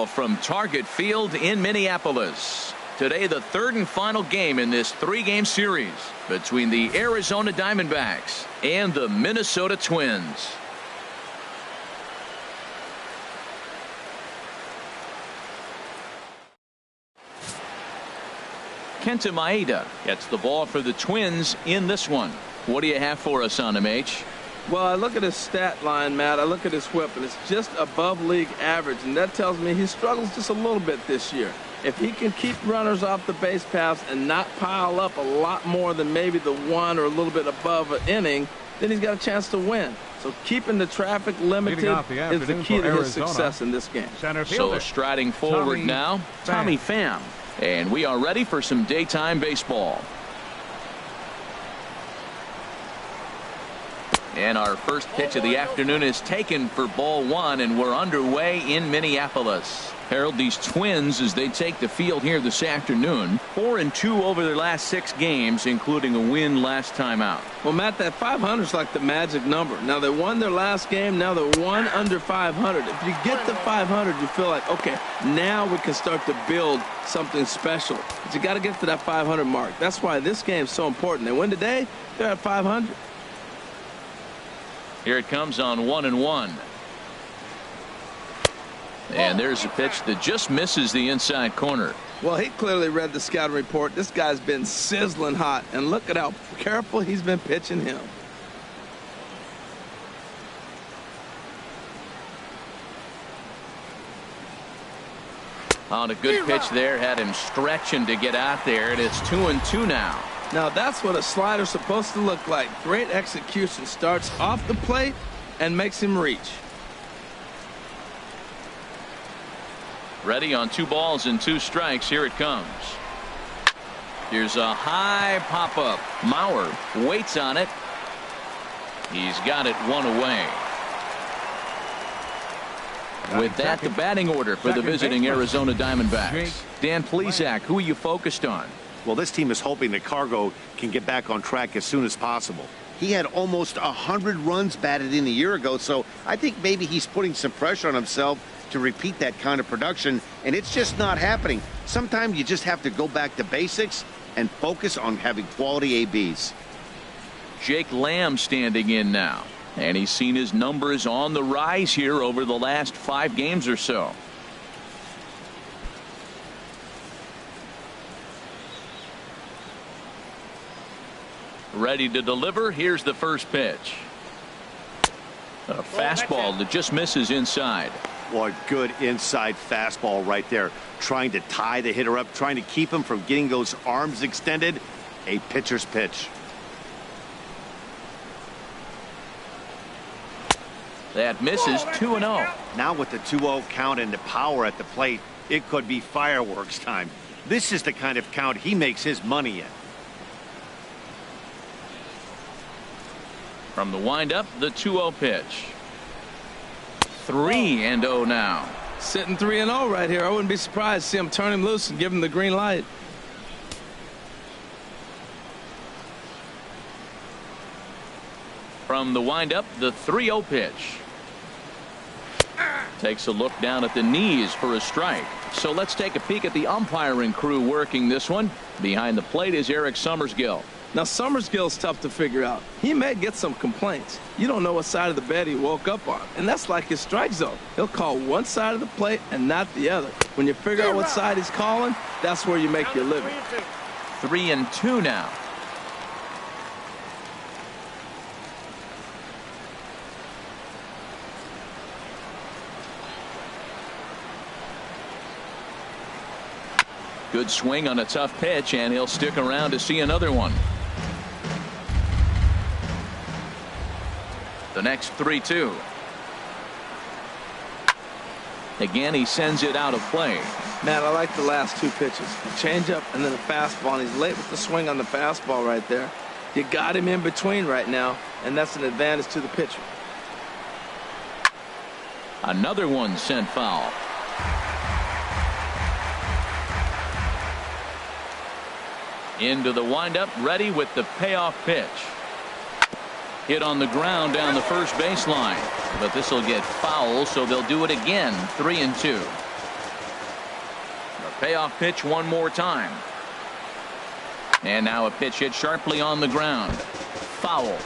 From Target Field in Minneapolis. Today, the third and final game in this three-game series between the Arizona Diamondbacks and the Minnesota Twins. Kenta Maeda gets the ball for the Twins in this one. What do you have for us on him, H? Well, I look at his stat line, Matt. I look at his whip, and it's just above league average, and that tells me he struggles just a little bit this year. If he can keep runners off the base paths and not pile up a lot more than maybe the one or a little bit above an inning, then he's got a chance to win. So keeping the traffic limited is the key to his success in this game. So striding forward now, Tommy Pham. And we are ready for some daytime baseball. And our first pitch of the afternoon is taken for ball one, and we're underway in Minneapolis. Harold, these Twins, as they take the field here this afternoon, 4-2 over their last 6 games, including a win last time out. Well, Matt, that 500 is like the magic number. Now, they won their last game. Now they're 1 under 500. If you get to 500, you feel like, okay, now we can start to build something special. But you got to get to that 500 mark. That's why this game is so important. They win today, they're at 500. Here it comes on 1-1. And there's a pitch that just misses the inside corner. Well, he clearly read the scouting report. This guy's been sizzling hot, and look at how careful he's been pitching him. On a good pitch there, had him stretching to get out there, and it's 2-2 now. Now that's what a slider's supposed to look like. Great execution. Starts off the plate and makes him reach. Ready on 2 balls and 2 strikes. Here it comes. Here's a high pop-up. Mauer waits on it. He's got it 1 away. With that, the batting order for the visiting Arizona Diamondbacks. Dan Plesac, who are you focused on? Well, this team is hoping that Cargo can get back on track as soon as possible. He had almost 100 runs batted in a year ago, so I think maybe he's putting some pressure on himself to repeat that kind of production, and it's just not happening. Sometimes you just have to go back to basics and focus on having quality ABs. Jake Lamb standing in now, and he's seen his numbers on the rise here over the last 5 games or so. Ready to deliver. Here's the first pitch. A fastball that just misses inside. Well, a good inside fastball right there. Trying to tie the hitter up, trying to keep him from getting those arms extended. A pitcher's pitch. That misses 2-0. Now with the 2-0 count and the power at the plate, it could be fireworks time. This is the kind of count he makes his money in. From the windup, the 2-0 pitch. 3-0 now. Sitting 3-0 right here. I wouldn't be surprised to see him turn him loose and give him the green light. From the windup, the 3-0 pitch. Takes a look down at the knees for a strike. So let's take a peek at the umpiring crew working this one. Behind the plate is Eric Summersgill. Now, Summersgill's tough to figure out. He may get some complaints. You don't know what side of the bed he woke up on, and that's like his strike zone. He'll call one side of the plate and not the other. When you figure out what side he's calling, that's where you make your living. 3-2 now. Good swing on a tough pitch, and he'll stick around to see another one. The next 3-2. Again, he sends it out of play. Matt, I like the last 2 pitches. A changeup and then a fastball, and he's late with the swing on the fastball right there. You got him in between right now, and that's an advantage to the pitcher. Another one sent foul. Into the windup, ready with the payoff pitch. Hit on the ground down the first baseline, but this will get foul, so they'll do it again. 3-2. Payoff pitch one more time. And now a pitch hit sharply on the ground. Foul.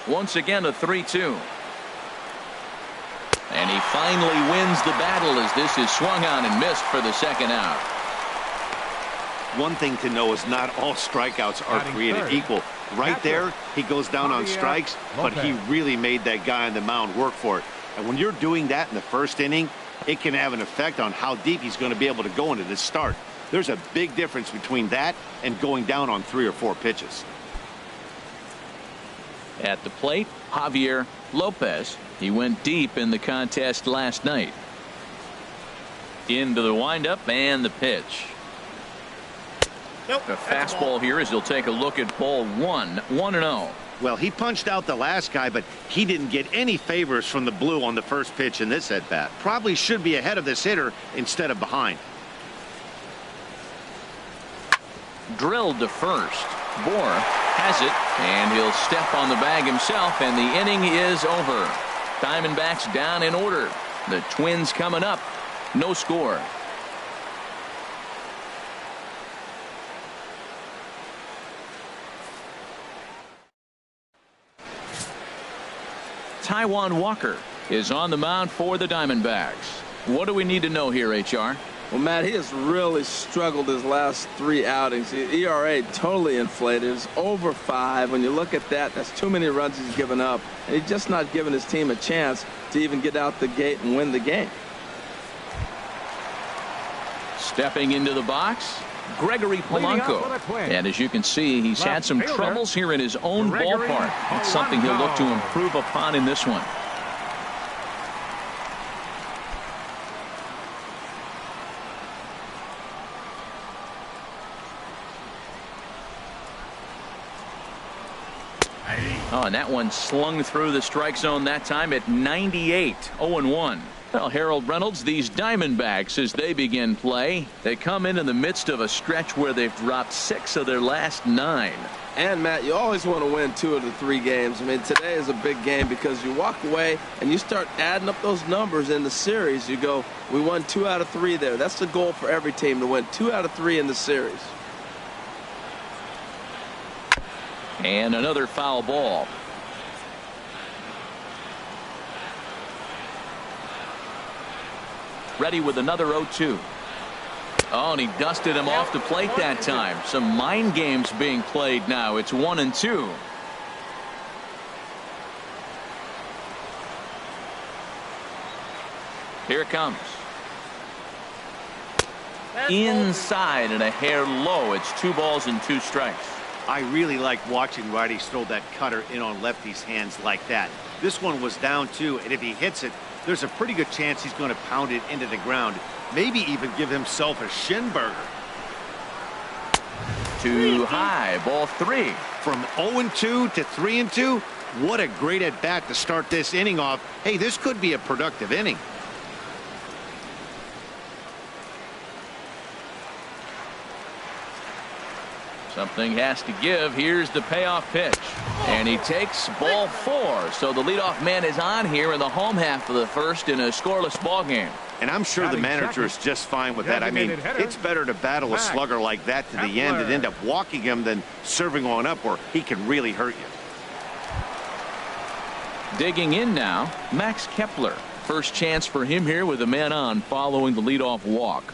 Once again a 3-2. And he finally wins the battle as this is swung on and missed for the second out. One thing to know is not all strikeouts are created equal. Right there, he goes down on strikes, but he really made that guy on the mound work for it. And when you're doing that in the first inning, it can have an effect on how deep he's going to be able to go into this start. There's a big difference between that and going down on 3 or 4 pitches. At the plate, Javier Lopez. He went deep in the contest last night. Into the windup and the pitch. Nope, a fastball here as he'll take a look at ball 1. 1-0. Well, he punched out the last guy, but he didn't get any favors from the blue on the first pitch in this at-bat. Probably should be ahead of this hitter instead of behind. Drilled to first. Bohr has it, and he'll step on the bag himself, and the inning is over. Diamondbacks down in order. The Twins coming up. No score. Tajiuan Walker is on the mound for the Diamondbacks. What do we need to know here, HR? Well, Matt, he has really struggled his last 3 outings. The ERA totally inflated. It's over 5. When you look at that, that's too many runs he's given up. And he's just not giving his team a chance to even get out the gate and win the game. Stepping into the box, Gregory Polanco. And as you can see, he's had some troubles here in his own ballpark. That's something he'll look to improve upon in this one. Oh, and that one slung through the strike zone that time at 98. 0-1. Well, Harold Reynolds, these Diamondbacks, as they begin play, they come in the midst of a stretch where they've dropped 6 of their last 9. And, Matt, you always want to win 2 of the 3 games. I mean, today is a big game because you walk away and you start adding up those numbers in the series. You go, we won 2 out of 3 there. That's the goal for every team, to win 2 out of 3 in the series. And another foul ball. Ready with another 0-2. Oh, and he dusted him off the plate that time. Some mind games being played now. It's 1-2. Here it comes. Inside and a hair low. It's 2 balls and 2 strikes. I really like watching righties throw that cutter in on lefties' hands like that. This one was down 2, and if he hits it, there's a pretty good chance he's going to pound it into the ground. Maybe even give himself a shin burger. Too high. Ball 3. From 0-2 to 3-2. What a great at bat to start this inning off. Hey, this could be a productive inning. Something has to give. Here's the payoff pitch. And he takes ball 4. So the leadoff man is on here in the home half of the first in a scoreless ball game. And I'm sure the manager is just fine with that. I mean, it's better to battle a slugger like that to the end and end up walking him than serving one up where he can really hurt you. Digging in now, Max Kepler. First chance for him here with a man on following the leadoff walk.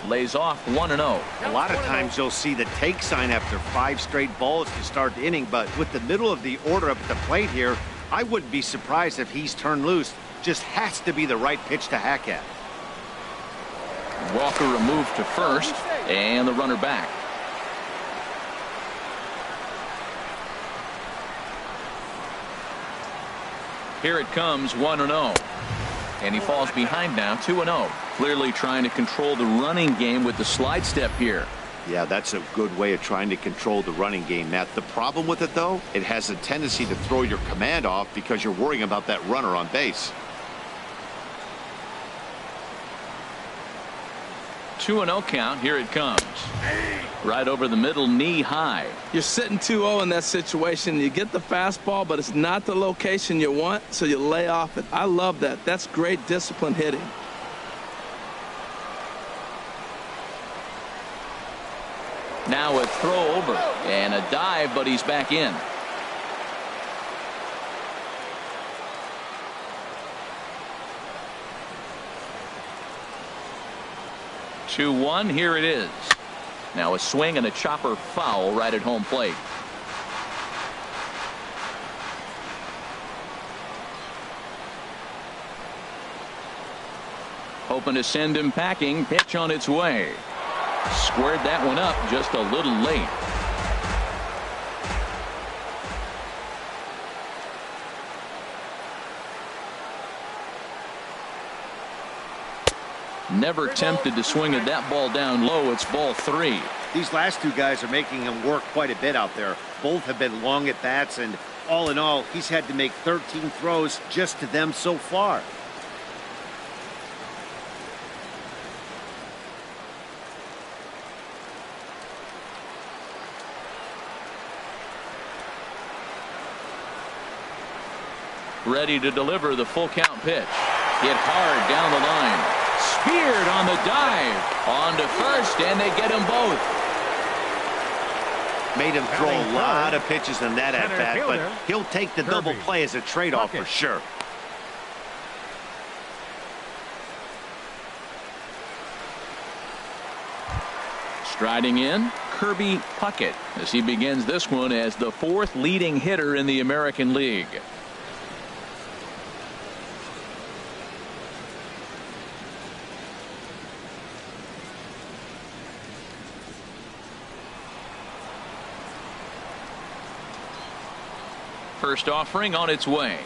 Lays off 1-0. A lot of times you'll see the take sign after 5 straight balls to start the inning, but with the middle of the order up at the plate here, I wouldn't be surprised if he's turned loose. Just has to be the right pitch to hack at. Walker removed to first, and the runner back. Here it comes, 1-0. And he falls behind now, 2-0. Clearly trying to control the running game with the slide step here. Yeah, that's a good way of trying to control the running game, Matt. The problem with it, though, it has a tendency to throw your command off because you're worrying about that runner on base. 2-0 count. Here it comes. Right over the middle, knee high. You're sitting 2-0 in that situation. You get the fastball, but it's not the location you want, so you lay off it. I love that. That's great disciplined hitting. Now a throw over and a dive, but he's back in. Two one. Here it is. Now a swing and a chopper foul right at home plate. Hoping to send him packing. Pitch on its way. Squared that one up just a little late. Never tempted to swing at that ball down low. It's ball 3. These last two guys are making him work quite a bit out there. Both have been long at bats, and all in all, he's had to make 13 throws just to them so far. Ready to deliver the full count pitch. Hit hard down the line. Speared on the dive. On to first, and they get them both. Made him throw a lot of pitches in that at-bat, but he'll take the double play as a trade-off for sure. Striding in, Kirby Puckett, as he begins this one as the 4th leading hitter in the American League. First offering on its way.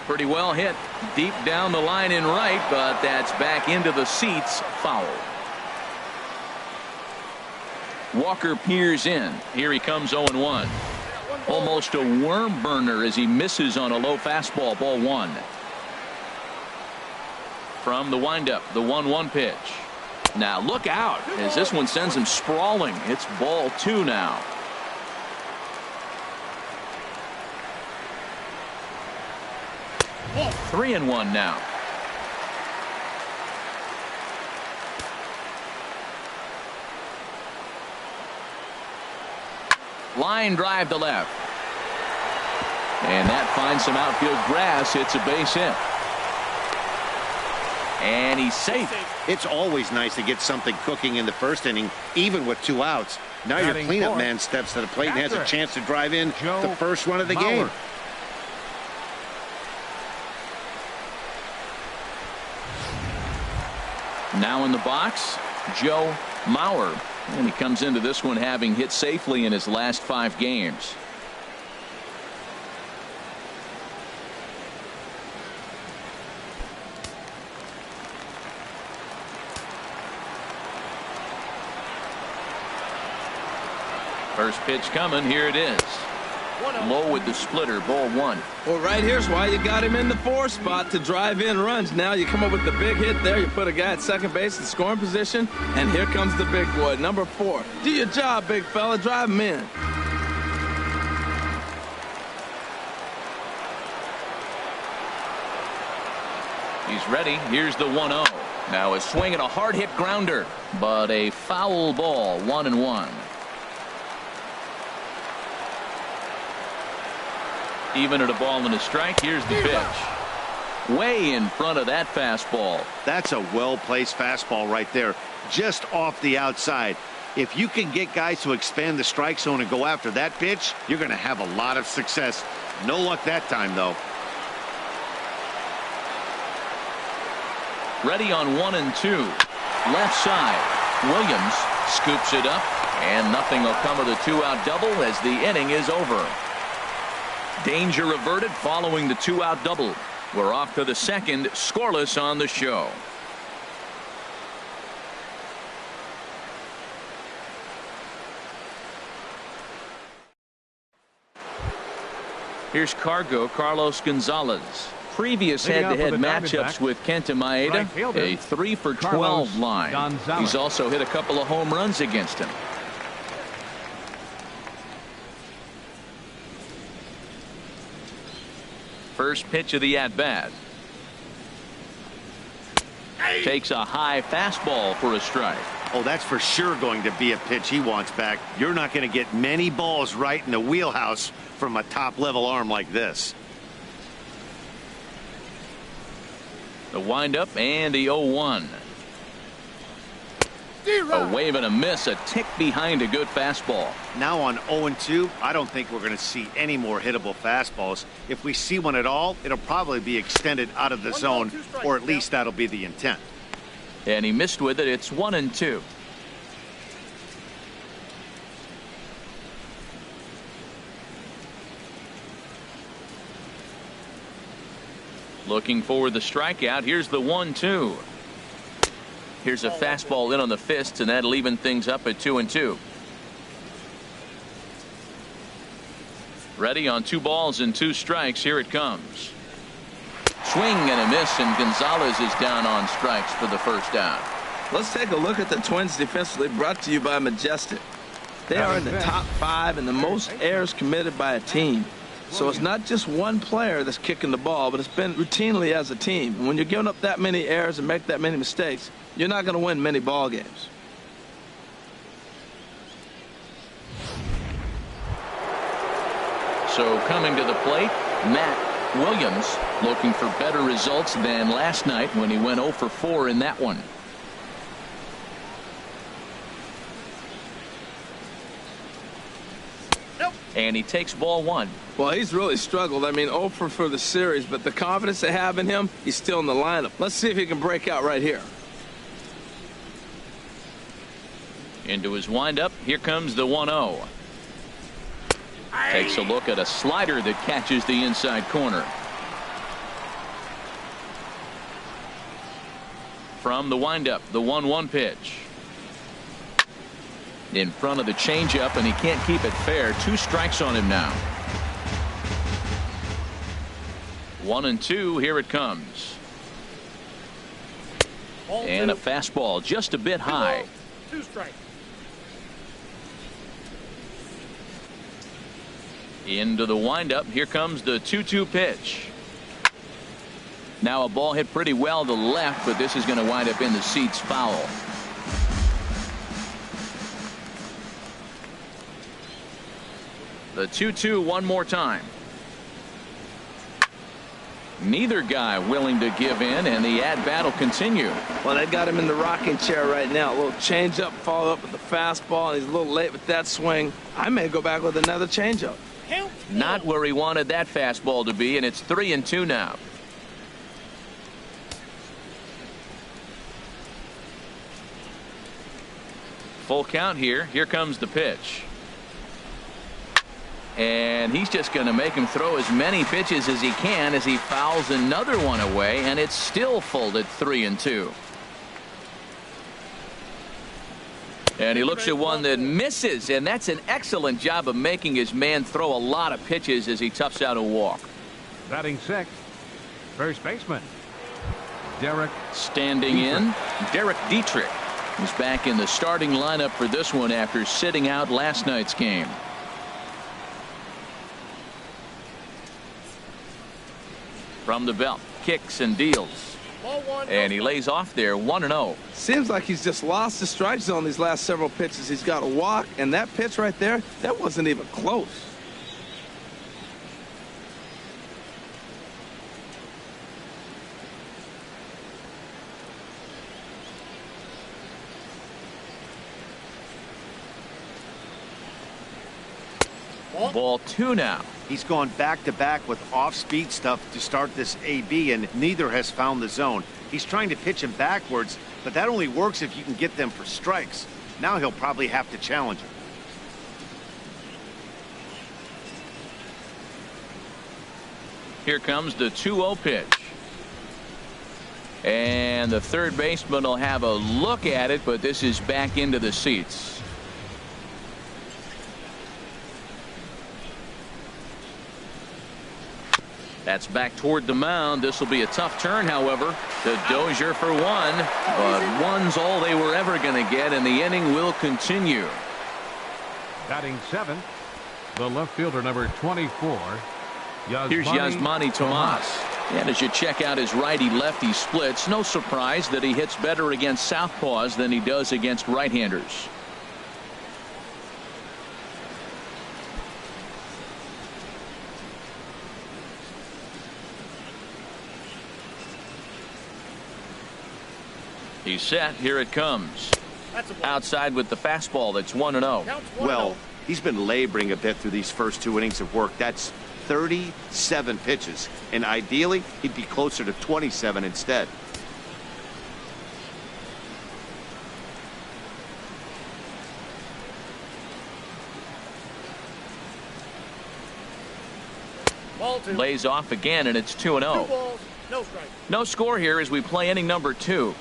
Pretty well hit deep down the line in right, but that's back into the seats. Foul. Walker peers in. Here he comes 0-1. Almost a worm burner as he misses on a low fastball. Ball 1. From the windup, the 1-1 pitch. Now look out as this one sends him sprawling. It's ball 2 now. Oh, 3-1 now. Line drive to left. And that finds some outfield grass. It's a base hit. And he's safe. It's always nice to get something cooking in the first inning, even with 2 outs. Now your cleanup man steps to the plate and has a chance to drive in the first run of the game. Now in the box, Joe Mauer. And he comes into this one having hit safely in his last 5 games. First pitch coming. Here it is. Low with the splitter. Ball 1. Well, right here's why you got him in the 4 spot to drive in runs. Now you come up with the big hit there. You put a guy at second base in scoring position, and here comes the big boy, number 4. Do your job, big fella. Drive him in. He's ready. Here's the 1-0. Now a swing and a hard hit grounder, but a foul ball. 1-1. Even at a ball and a strike. Here's the pitch. Way in front of that fastball. That's a well-placed fastball right there, just off the outside. If you can get guys to expand the strike zone and go after that pitch, you're going to have a lot of success. No luck that time, though. Ready on 1-2. Left side. Williams scoops it up, and nothing will come of the 2-out double as the inning is over. Danger averted following the 2-out double. We're off to the second, scoreless on the show. Here's Carlos Gonzalez. previous head-to-head matchups with Kenta Maeda, a 3 for 12 line. He's also hit a couple of home runs against him. First pitch of the at-bat. Takes a high fastball for a strike. Oh, that's for sure going to be a pitch he wants back. You're not going to get many balls right in the wheelhouse from a top-level arm like this. The windup and the 0-1. A wave and a miss, a tick behind a good fastball. Now on 0-2, I don't think we're going to see any more hittable fastballs. If we see one at all, it'll probably be extended out of the zone, or at least that'll be the intent. And he missed with it. It's 1-2. Looking for the strikeout. Here's the 1-2. Here's a fastball in on the fists, and that'll even things up at 2-2. Ready on 2 balls and 2 strikes. Here it comes. Swing and a miss, and Gonzalez is down on strikes for the first down. Let's take a look at the Twins defensively, brought to you by Majestic. They are in the top 5 in the most errors committed by a team. So it's not just one player that's kicking the ball, but it's been routinely as a team. And when you're giving up that many errors and make that many mistakes, you're not going to win many ball games. So coming to the plate, Matt Williams, looking for better results than last night when he went 0 for 4 in that one. And he takes ball 1. Well, he's really struggled. I mean, 0 for the series, but the confidence they have in him, he's still in the lineup. Let's see if he can break out right here. Into his windup. Here comes the 1-0. Takes a look at a slider that catches the inside corner. From the windup, the 1-1 pitch. In front of the changeup, and he can't keep it fair. 2 strikes on him now. 1-2. Here it comes. And a fastball just a bit high. 2 strikes. Into the windup. Here comes the 2-2 pitch. Now a ball hit pretty well to the left, but this is going to wind up in the seats foul. The 2-2 one more time. Neither guy willing to give in, and the at-bat will continue. Well, they got him in the rocking chair right now. A little changeup, follow up with the fastball, and he's a little late with that swing. I may go back with another changeup. Not where he wanted that fastball to be, and it's 3-2 now. Full count here. Here comes the pitch. And he's just going to make him throw as many pitches as he can as he fouls another one away, and it's still full at 3-2. And he looks at one that misses, and that's an excellent job of making his man throw a lot of pitches as he toughs out a walk. Batting 6th, first baseman Derek. Standing in, Derek Dietrich is back in the starting lineup for this one after sitting out last night's game. From the belt, kicks and deals. And he lays off there, 1-0. Seems like he's just lost the strike zone these last several pitches. He's got a walk, and that pitch right there, that wasn't even close. Ball 2 now. He's gone back-to-back with off-speed stuff to start this AB, and neither has found the zone. He's trying to pitch him backwards, but that only works if you can get them for strikes. Now he'll probably have to challenge him. Here comes the 2-0 pitch. And the third baseman will have a look at it, but this is back into the seats. That's back toward the mound. This will be a tough turn, however. The Dozier for one, but one's all they were ever going to get, and the inning will continue. Batting 7th, the left fielder, number 24. Here's Yasmani Tomas. And as you check out his righty-lefty splits, no surprise that he hits better against southpaws than he does against right-handers. He's set. Here it comes. Outside with the fastball. That's 1-0. Well, he's been laboring a bit through these first 2 innings of work. That's 37 pitches, and ideally he'd be closer to 27 instead. Lays off again, and it's 2-0. No strike. No score here as we play inning number 2.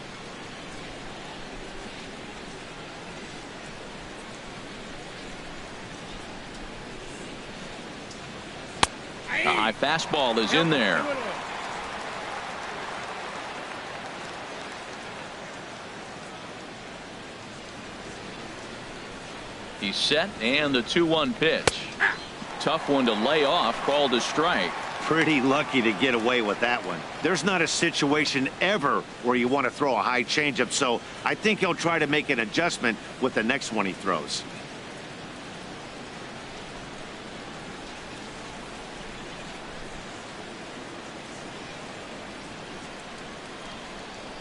A high fastball is in there. He's set, and the 2-1 pitch. Tough one to lay off, called a strike. Pretty lucky to get away with that one. There's not a situation ever where you want to throw a high changeup, so I think he'll try to make an adjustment with the next one he throws.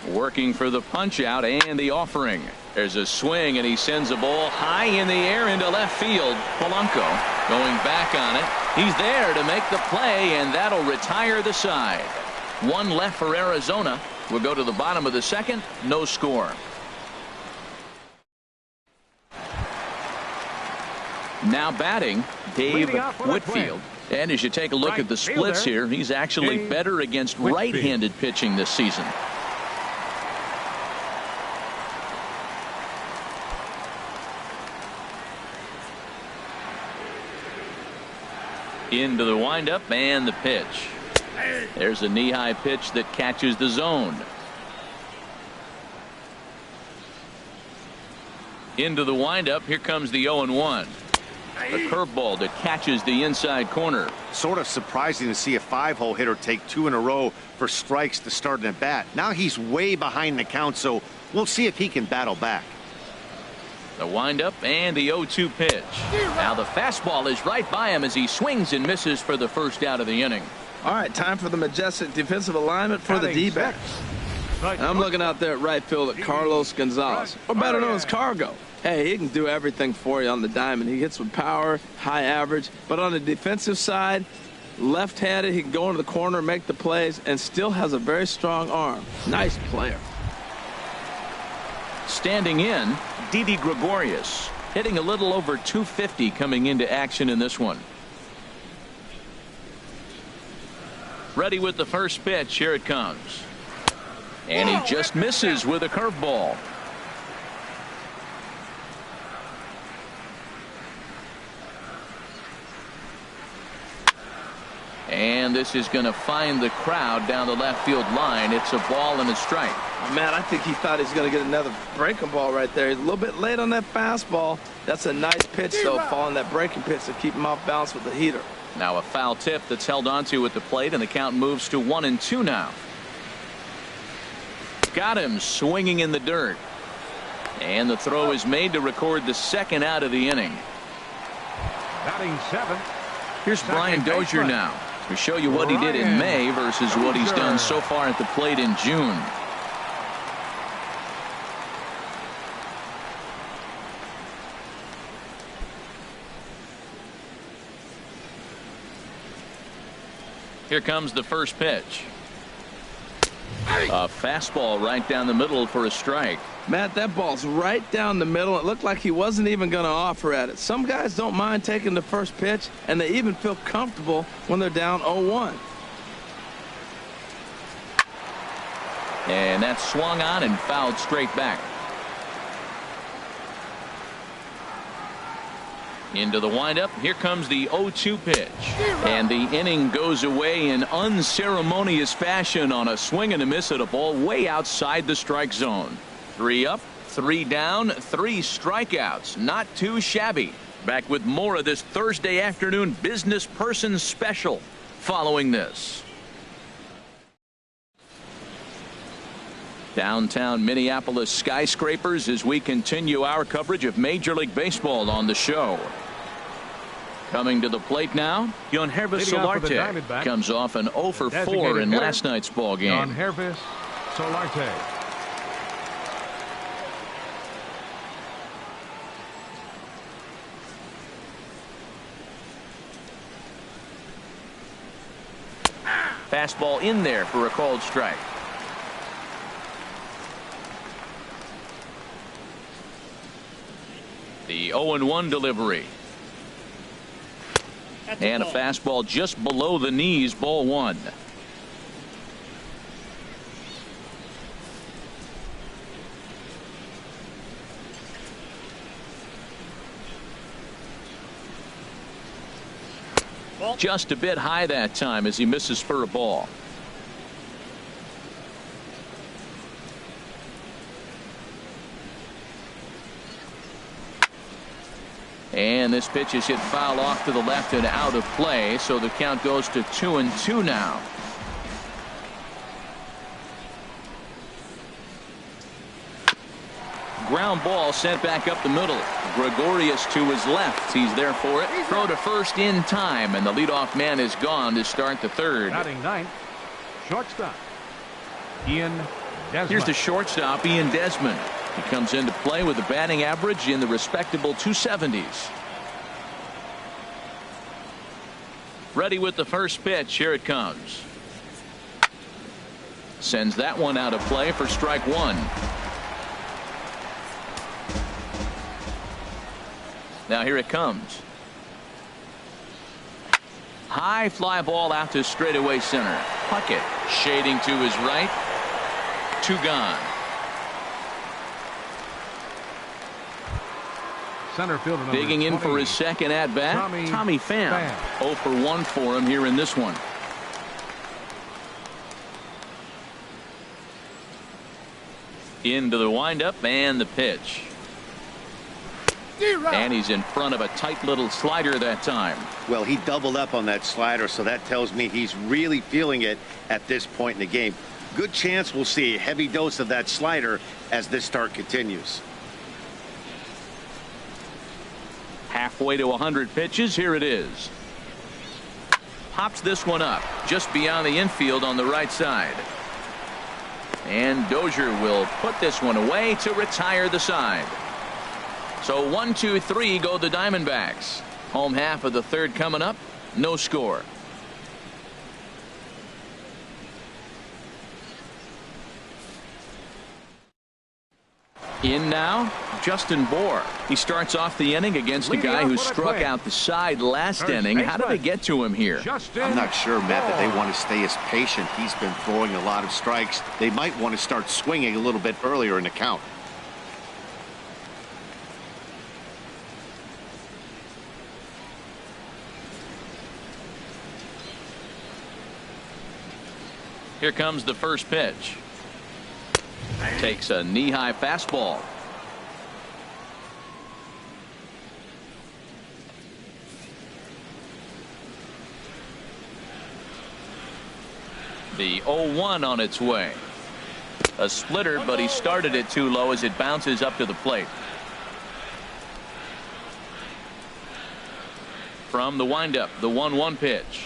Working for the punch out and the offering. There's a swing, and he sends a ball high in the air into left field. Polanco going back on it. He's there to make the play, and that'll retire the side. One left for Arizona. We'll go to the bottom of the second. No score. Now batting, Dave Whitfield. And as you take a look at the splits here, he's actually better against right-handed pitching this season. Into the windup and the pitch. There's a knee-high pitch that catches the zone. Into the windup. Here comes the 0-1. A curveball that catches the inside corner. Sort of surprising to see a 5-hole hitter take 2 in a row for strikes to start an at bat. Now he's way behind the count, so we'll see if he can battle back. The windup and the 0-2 pitch. Now the fastball is right by him as he swings and misses for the first out of the inning. All right, time for the majestic defensive alignment for the D-backs. And I'm looking out there at right field at Carlos Gonzalez, or better known as Cargo. Hey, he can do everything for you on the diamond. He hits with power, high average, but on the defensive side, left-handed, he can go into the corner, make the plays, and still has a very strong arm. Nice player. Standing in, Didi Gregorius, hitting a little over 250 coming into action in this one. Ready with the first pitch. Here it comes. And he just misses with a curveball. And this is going to find the crowd down the left field line. It's a ball and a strike. Oh, man, I think he thought he was going to get another breaking ball right there. He's a little bit late on that fastball. That's a nice pitch, though, following that breaking pitch to keep him off balance with the heater. Now a foul tip that's held onto at the plate, and the count moves to 1-2 now. Got him swinging in the dirt. And the throw is made to record the second out of the inning. Batting 7th. Here's Brian Dozier now. We show you what he did in May versus what he's done so far at the plate in June. Here comes the first pitch. A fastball right down the middle for a strike. Matt, that ball's right down the middle. It looked like he wasn't even going to offer at it. Some guys don't mind taking the first pitch, and they even feel comfortable when they're down 0-1. And that's swung on and fouled straight back. Into the windup. Here comes the 0-2 pitch. And the inning goes away in unceremonious fashion on a swing and a miss at a ball way outside the strike zone. 3 up, 3 down, 3 strikeouts. Not too shabby. Back with more of this Thursday afternoon business person special following this. Downtown Minneapolis skyscrapers as we continue our coverage of Major League Baseball on the show. Coming to the plate now, Javy Solarte comes off an 0 for 4 in last night's ball game. Javy Solarte. Fastball in there for a called strike. The 0-1 delivery. And a fastball just below the knees, ball 1. Just a bit high that time as he misses for a ball. And this pitch is hit foul off to the left and out of play, so the count goes to 2-2 now. Ground ball sent back up the middle. Gregorius to his left. He's there for it. Throw to first in time, and the leadoff man is gone to start the third. Batting ninth, shortstop Ian Desmond. Here's the shortstop, Ian Desmond. He comes into play with a batting average in the respectable 270s. Ready with the first pitch. Here it comes. Sends that one out of play for strike 1. Now here it comes. High fly ball out to straightaway center. Puckett shading to his right. 2 gone. Center fielder number Digging in 20, for his second at bat, Tommy Pham. 0 for 1 for him here in this one. Into the windup and the pitch. And he's in front of a tight little slider that time. Well, he doubled up on that slider, so that tells me he's really feeling it at this point in the game. Good chance we'll see a heavy dose of that slider as this start continues. Halfway to 100 pitches. Here it is. Pops this one up just beyond the infield on the right side. And Dozier will put this one away to retire the side. So 1, 2, 3 go the Diamondbacks. Home half of the third coming up. No score. In now, Justin Bour. He starts off the inning against a guy who struck out the side last inning. How did they get to him here? I'm not sure, Matt, that they want to stay as patient. He's been throwing a lot of strikes. They might want to start swinging a little bit earlier in the count. Here comes the first pitch. Takes a knee-high fastball. The 0-1 on its way. A splitter, but he started it too low as it bounces up to the plate. From the windup, the 1-1 pitch.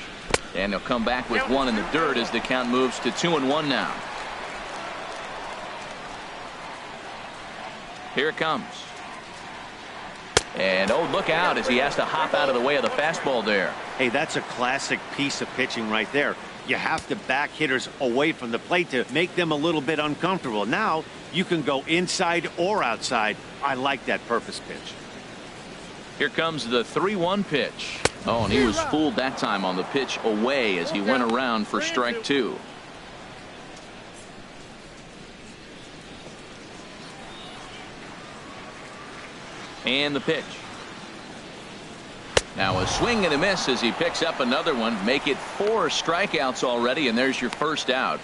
And he'll come back with one in the dirt as the count moves to 2-1 now. Here it comes. And oh, look out as he has to hop out of the way of the fastball there. Hey, that's a classic piece of pitching right there. You have to back hitters away from the plate to make them a little bit uncomfortable. Now you can go inside or outside. I like that purpose pitch. Here comes the 3-1 pitch. Oh, and he was fooled that time on the pitch away as he went around for strike 2. And the pitch. Now a swing and a miss as he picks up another one. Make it 4 strikeouts already, and there's your first out.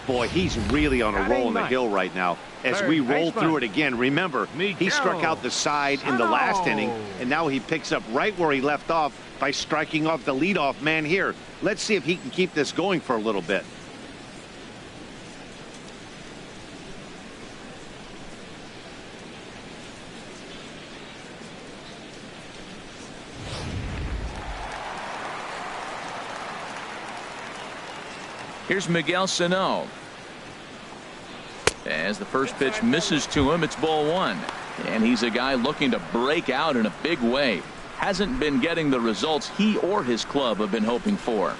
Boy, he's really on a roll on the hill right now. As we roll through it again, remember, he struck out the side in the last inning, and now he picks up right where he left off by striking off the leadoff man here. Let's see if he can keep this going for a little bit. Here's Miguel Sano. As the first pitch misses to him, it's ball 1. And he's a guy looking to break out in a big way. Hasn't been getting the results he or his club have been hoping for.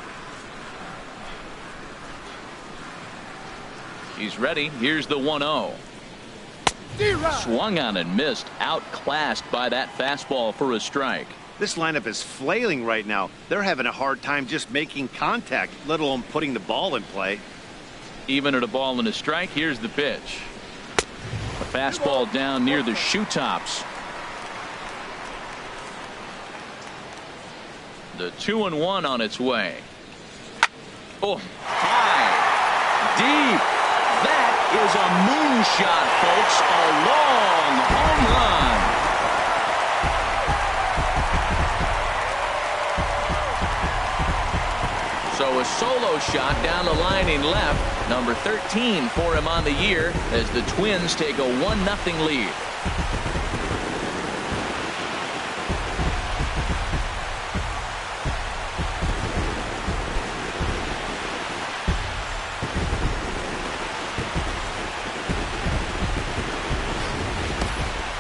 He's ready. Here's the 1-0. Swung on and missed. Outclassed by that fastball for a strike. This lineup is flailing right now. They're having a hard time just making contact, let alone putting the ball in play. Even at a ball and a strike, here's the pitch. A fastball down near the shoe tops. The 2-1 on its way. Oh, high, deep. That is a moonshot, folks. A long home run. So a solo shot down the line in left. Number 13 for him on the year as the Twins take a 1-0 lead.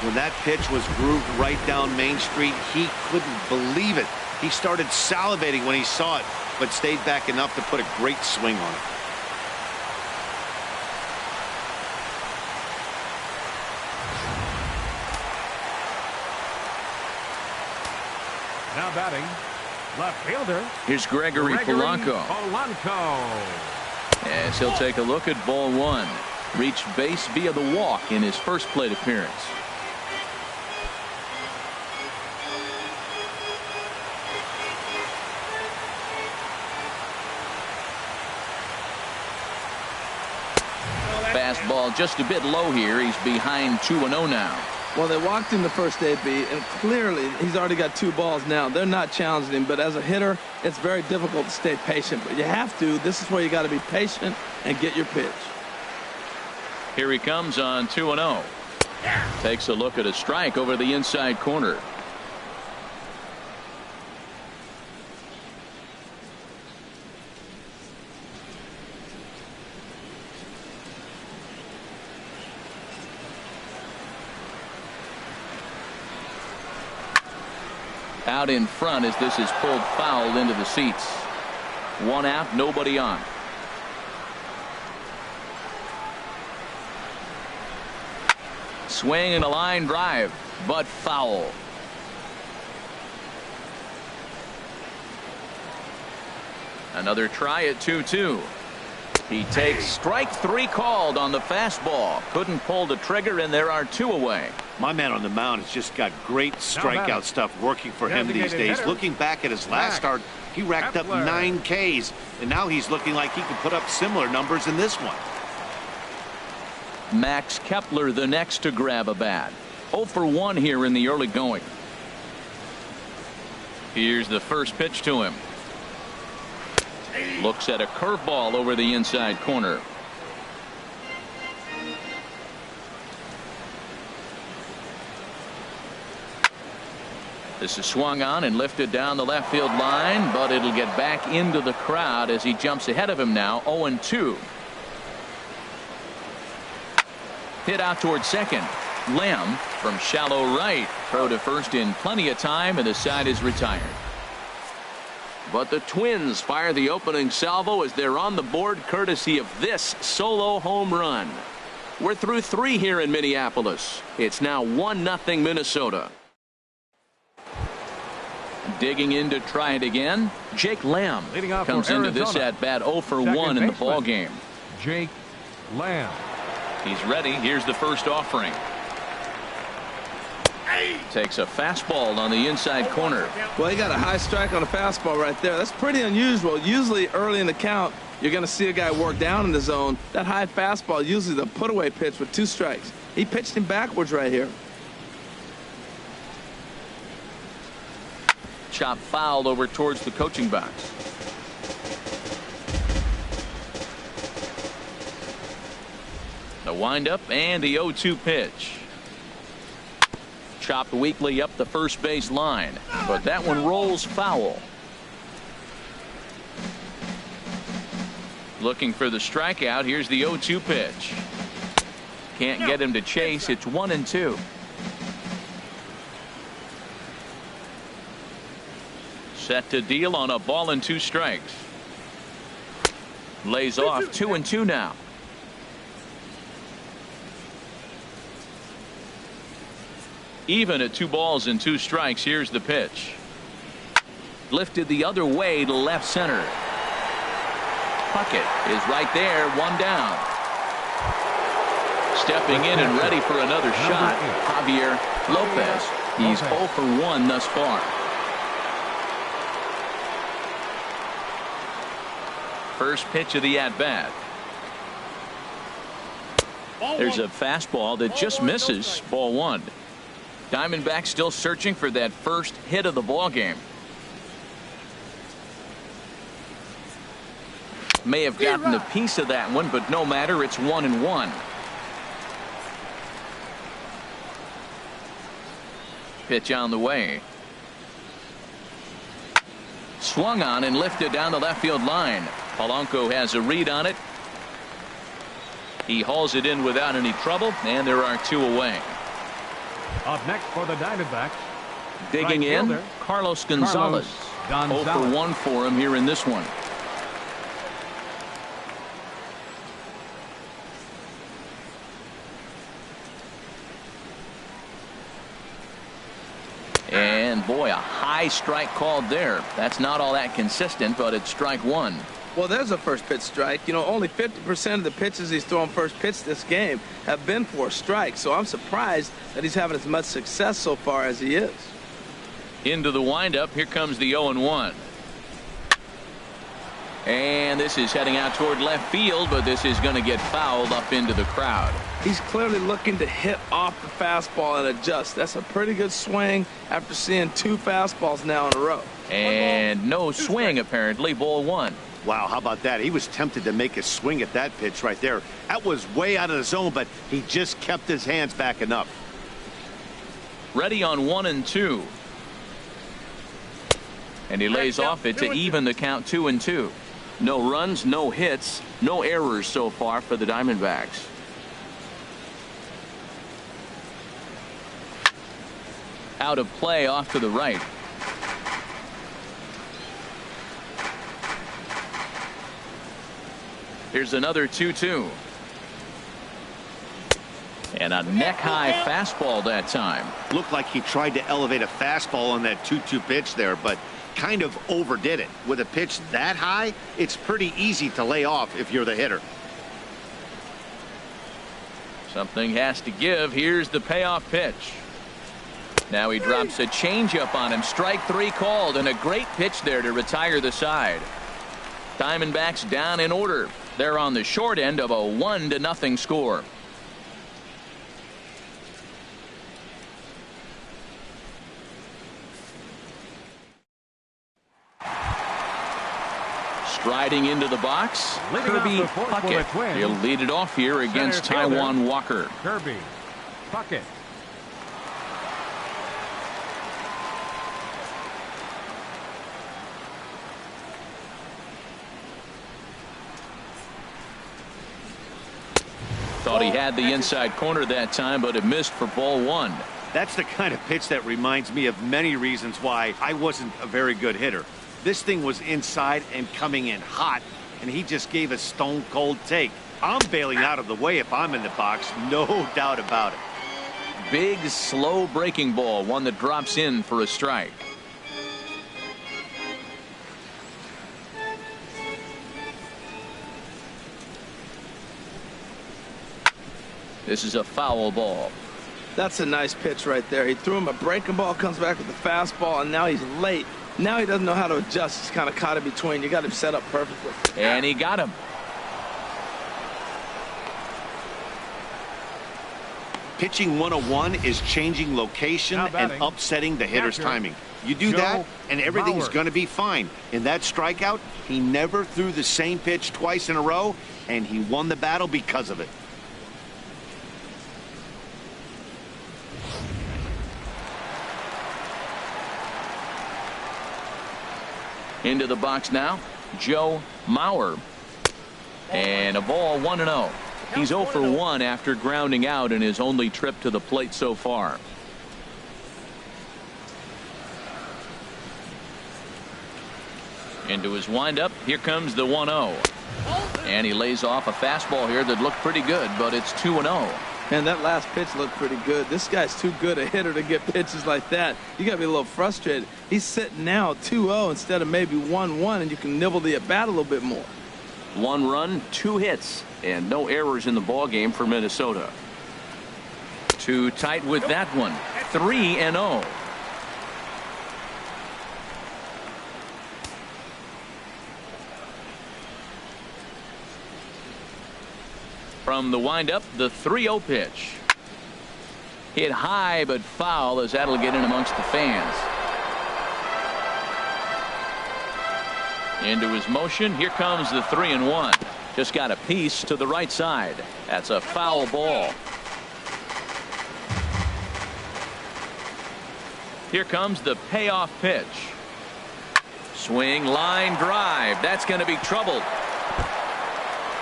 When that pitch was grooved right down Main Street, he couldn't believe it. He started salivating when he saw it, but stayed back enough to put a great swing on it. Now batting, left fielder. Here's Gregory Polanco. As he'll take a look at ball 1. Reached base via the walk in his first plate appearance. Fastball just a bit low here. He's behind 2-0 now. Well, they walked him the first AB, and clearly he's already got 2 balls now. They're not challenging him, but as a hitter, it's very difficult to stay patient. But you have to. This is where you got to be patient and get your pitch. Here he comes on 2-0. Takes a look at a strike over the inside corner. Out in front as this is pulled foul into the seats. 1 out, nobody on. Swing and a line drive, but foul. Another try at 2-2. He takes strike 3 called on the fastball. Couldn't pull the trigger, and there are 2 away. My man on the mound has just got great strikeout stuff working for him these days. Looking back at his last start, he racked up 9 Ks, and now he's looking like he can put up similar numbers in this one. Max Kepler the next to grab a bat. 0 for 1 here in the early going. Here's the first pitch to him. Looks at a curveball over the inside corner. This is swung on and lifted down the left field line, but it'll get back into the crowd as he jumps ahead of him now. 0-2. Hit out towards second. Lamb from shallow right. Throw to first in plenty of time, and the side is retired. But the Twins fire the opening salvo as they're on the board courtesy of this solo home run. We're through 3 here in Minneapolis. It's now 1-0 Minnesota. Digging in to try it again. Jake Lamb comes into this at bat 0 for 1 in the ball game. Jake Lamb. He's ready. Here's the first offering. Takes a fastball on the inside corner. Well, he got a high strike on a fastball right there. That's pretty unusual. Usually early in the count, you're going to see a guy work down in the zone. That high fastball, usually the put-away pitch with 2 strikes. He pitched him backwards right here. Chop fouled over towards the coaching box. The windup and the 0-2 pitch. Chopped weakly up the first base line, but that one rolls foul. Looking for the strikeout. Here's the 0-2 pitch. Can't get him to chase. It's 1-2. Set to deal on a ball and 2 strikes. Lays off 2-2 now. Even at 2 balls and 2 strikes. Here's the pitch. Lifted the other way to left center. Puckett is right there, 1 down. Stepping in and ready for another shot, Javier Lopez. He's 0 for 1 thus far. First pitch of the at-bat. There's a fastball that just misses. Ball 1. Diamondbacks still searching for that first hit of the ball game. May have gotten a piece of that one, but no matter. It's 1-1. Pitch on the way. Swung on and lifted down the left field line. Polanco has a read on it. He hauls it in without any trouble, and there are 2 away. Up next for the Diamondbacks. Digging in, Carlos Gonzalez. 0 for 1 for him here in this one. And boy, a high strike called there. That's not all that consistent, but it's strike 1. Well, there's a first pitch strike. You know, only 50% of the pitches he's thrown first pitch this game have been for a strike. So I'm surprised that he's having as much success so far as he is. Into the windup. Here comes the 0-1. And this is heading out toward left field, but this is going to get fouled up into the crowd. He's clearly looking to hit off the fastball and adjust. That's a pretty good swing after seeing 2 fastballs now in a row. And no swing, apparently. Ball 1. Wow, how about that? He was tempted to make a swing at that pitch right there. That was way out of the zone, but he just kept his hands back enough. Ready on 1-2. And he lays off it to even the count 2-2. No runs, no hits, no errors so far for the Diamondbacks. Out of play off to the right. Here's another 2-2. And a neck-high fastball that time. Looked like he tried to elevate a fastball on that 2-2 pitch there, but kind of overdid it. With a pitch that high, it's pretty easy to lay off if you're the hitter. Something has to give. Here's the payoff pitch. Now he drops a changeup on him. Strike 3 called, and a great pitch there to retire the side. Diamondbacks down in order. They're on the short end of a 1-0 score. Striding into the box, Kirby Puckett. He'll lead it off here against Tajiuan Walker. Kirby Puckett. Thought he had the inside corner that time, but it missed for ball 1. That's the kind of pitch that reminds me of many reasons why I wasn't a very good hitter. This thing was inside and coming in hot, and he just gave a stone cold take. I'm bailing out of the way if I'm in the box, no doubt about it. Big, slow breaking ball, one that drops in for a strike. This is a foul ball. That's a nice pitch right there. He threw him a breaking ball, comes back with the fastball, and now he's late. Now he doesn't know how to adjust. He's kind of caught in between. You got him set up perfectly. And he got him. Pitching 101 is changing location and upsetting the hitter's timing. You do that, and everything's going to be fine. In that strikeout, he never threw the same pitch twice in a row, and he won the battle because of it. Into the box now, Joe Mauer. And a ball 1-0. He's 0 for 1 after grounding out in his only trip to the plate so far. Into his windup. Here comes the 1-0. And he lays off a fastball here that looked pretty good, but it's 2-0. And that last pitch looked pretty good. This guy's too good a hitter to get pitches like that. You got to be a little frustrated. He's sitting now 2-0 instead of maybe 1-1, and you can nibble the at bat a little bit more. 1 run, 2 hits, and no errors in the ball game for Minnesota. Too tight with that one. 3-0. From the windup, the 3-0 pitch. Hit high but foul, as that'll get in amongst the fans. Into his motion. Here comes the 3-1. Just got a piece to the right side. That's a foul ball. Here comes the payoff pitch. Swing, line drive. That's going to be trouble.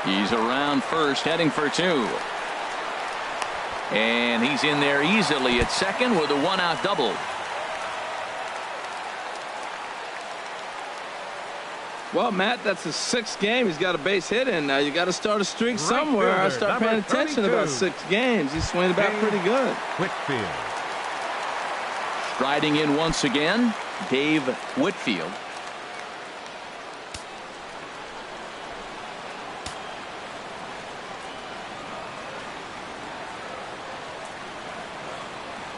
He's around first, heading for 2. And he's in there easily at second with a 1-out double. Well, Matt, that's his 6th game. He's got a base hit in now. You got to start a streak somewhere. I start paying attention about 6 games. He's swinging back pretty good. Winfield. Striding in once again, Dave Whitfield.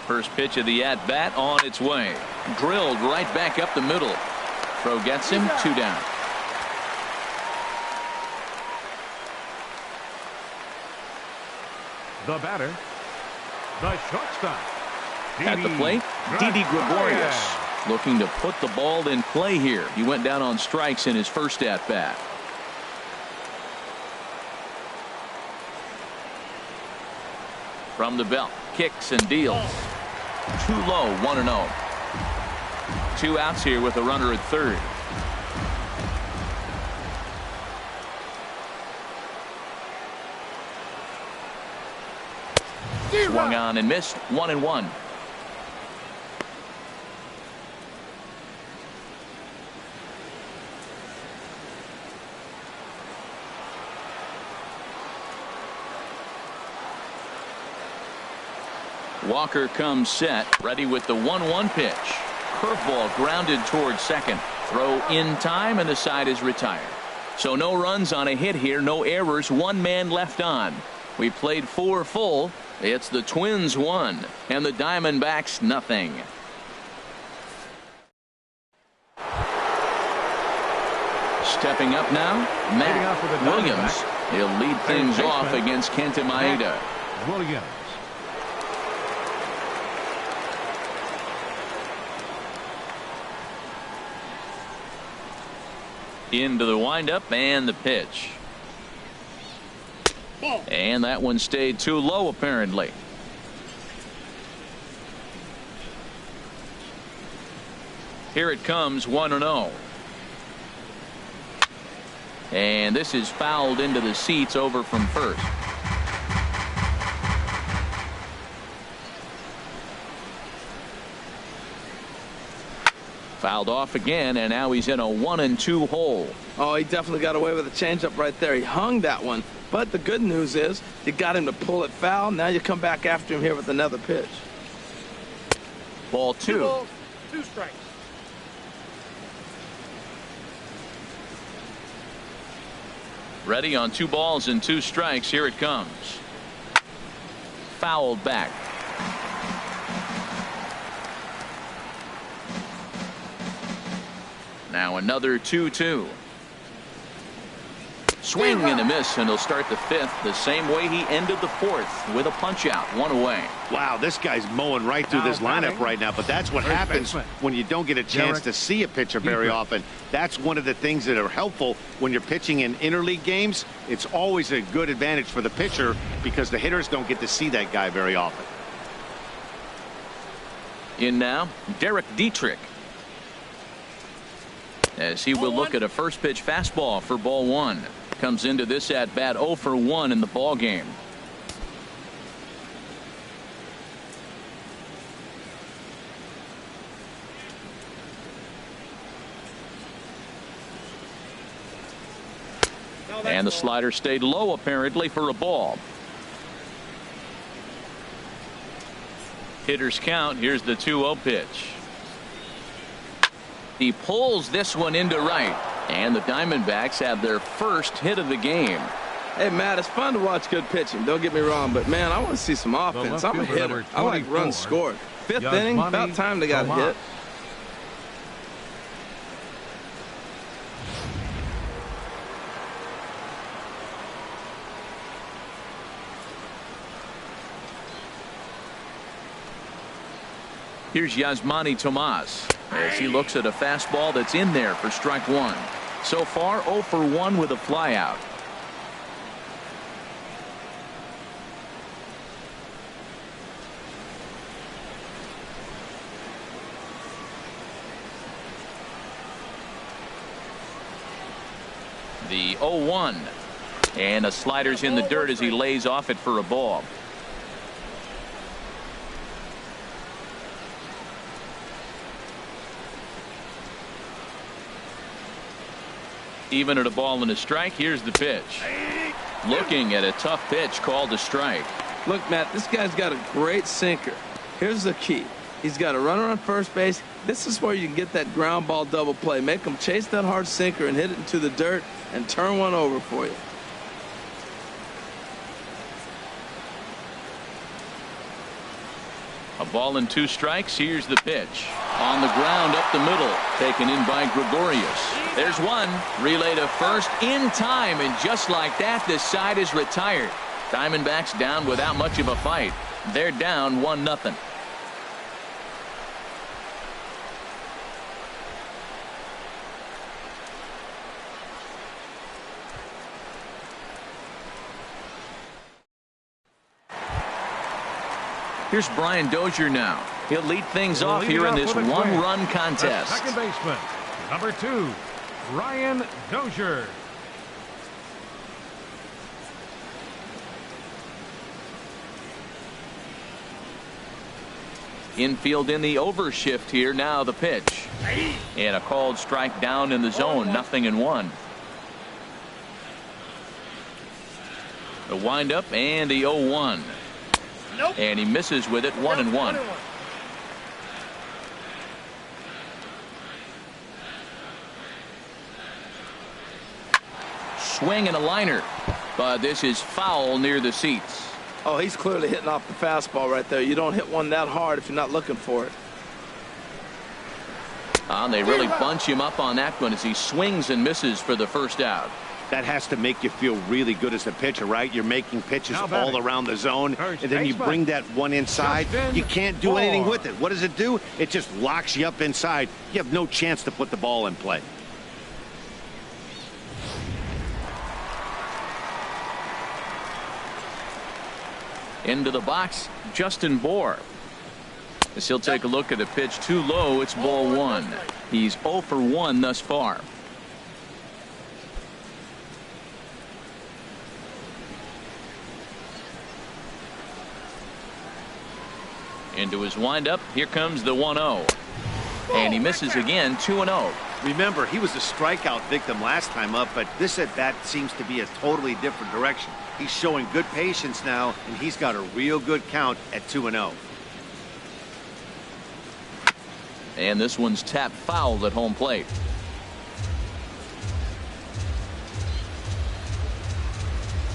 First pitch of the at-bat on its way. Drilled right back up the middle. Throw gets him, 2 down. The batter, the shortstop. At the plate, Didi Gregorius. Looking to put the ball in play here. He went down on strikes in his first at-bat. From the belt, kicks and deals. Too low, 1-0. 2 outs here with a runner at third. Swung on and missed. 1-1. Walker comes set, ready with the 1-1 pitch. Curveball grounded towards second. Throw in time, and the side is retired. So no runs on a hit here, no errors, 1 man left on. We played 4 full. It's the Twins 1 and the Diamondbacks nothing. Stepping up now, Matt Williams. He'll lead things off against Kenta Maeda. Williams. Into the windup and the pitch. And that one stayed too low, apparently. Here it comes, 1-0. And this is fouled into the seats over from first. Fouled off again, and now he's in a 1-2 hole. Oh, he definitely got away with a changeup right there. He hung that one. But the good news is you got him to pull it foul. Now you come back after him here with another pitch. Ball 2. 2 balls, 2 strikes. Ready on 2 balls and 2 strikes. Here it comes. Fouled back. Now another 2-2. Swing and a miss, and he'll start the fifth the same way he ended the fourth, with a punch out, one away. Wow, this guy's mowing right through this lineup right now, but that's what happens when you don't get a chance to see a pitcher very often. That's one of the things that are helpful when you're pitching in interleague games. It's always a good advantage for the pitcher because the hitters don't get to see that guy very often. In now, Derek Dietrich, as he will look at a first pitch fastball for ball one. Comes into this at bat 0 for 1 in the ball game. And the slider stayed low apparently for a ball. Hitters count. Here's the 2-0 pitch. He pulls this one into right. And the Diamondbacks have their first hit of the game. Hey, Matt, it's fun to watch good pitching. Don't get me wrong, but, man, I want to see some offense. I'm a hitter. I like runs scored. Fifth inning, about time they got a hit. Here's Yasmani Tomas as he looks at a fastball that's in there for strike one. So far 0 for 1 with a flyout. The 0-1, and a slider's in the dirt as he lays off it for a ball. Even at a ball and a strike. Here's the pitch. Looking at a tough pitch called a strike. Look, Matt, this guy's got a great sinker. Here's the key. He's got a runner on first base. This is where you can get that ground ball double play. Make him chase that hard sinker and hit it into the dirt and turn one over for you. A ball and 2 strikes. Here's the pitch. On the ground up the middle. Taken in by Gregorius. There's one. Relay to first in time. And just like that, this side is retired. Diamondbacks down without much of a fight. They're down 1-0. Here's Brian Dozier now. He'll lead things off here in this one-run contest. Second baseman, number 2, Brian Dozier. Infield in the overshift here. Now the pitch. And a called strike down in the zone. 0-1. The windup and the 0-1. Nope. And he misses with it. 1-1. Swing and a liner, but this is foul near the seats. Oh, he's clearly hitting off the fastball right there. You don't hit one that hard if you're not looking for it. They really bunch him up on that one as he swings and misses for the first out. That has to make you feel really good as a pitcher, right? You're making pitches all around the zone, and then you bring that one inside. You can't do anything with it. What does it do? It just locks you up inside. You have no chance to put the ball in play. Into the box, Justin Bohr. As he'll take a look at a pitch too low, it's ball 1. He's 0 for 1 thus far. Into his windup. Here comes the 1-0. And he misses again. 2-0. Remember, he was a strikeout victim last time up, but this at bat seems to be a totally different direction. He's showing good patience now, and he's got a real good count at 2-0. And this one's tapped foul at home plate.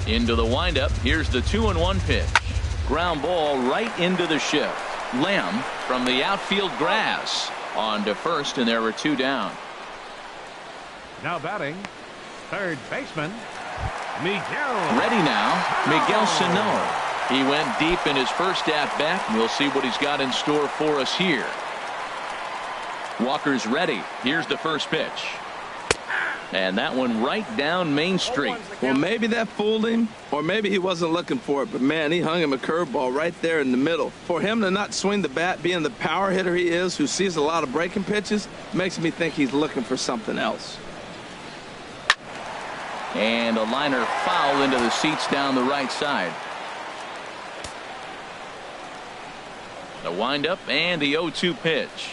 Into the windup. Here's the 2-1 pitch. Ground ball right into the shift. Lamb from the outfield grass on to first, and there were 2 down. Now batting, third baseman, Miguel. Ready now, Miguel Sano. He went deep in his first at-bat. We'll see what he's got in store for us here. Walker's ready. Here's the first pitch. And that one right down Main Street. Well, maybe that fooled him, or maybe he wasn't looking for it. But, man, he hung him a curveball right there in the middle. For him to not swing the bat, being the power hitter he is, who sees a lot of breaking pitches, makes me think he's looking for something else. And a liner foul into the seats down the right side. The windup and the 0-2 pitch.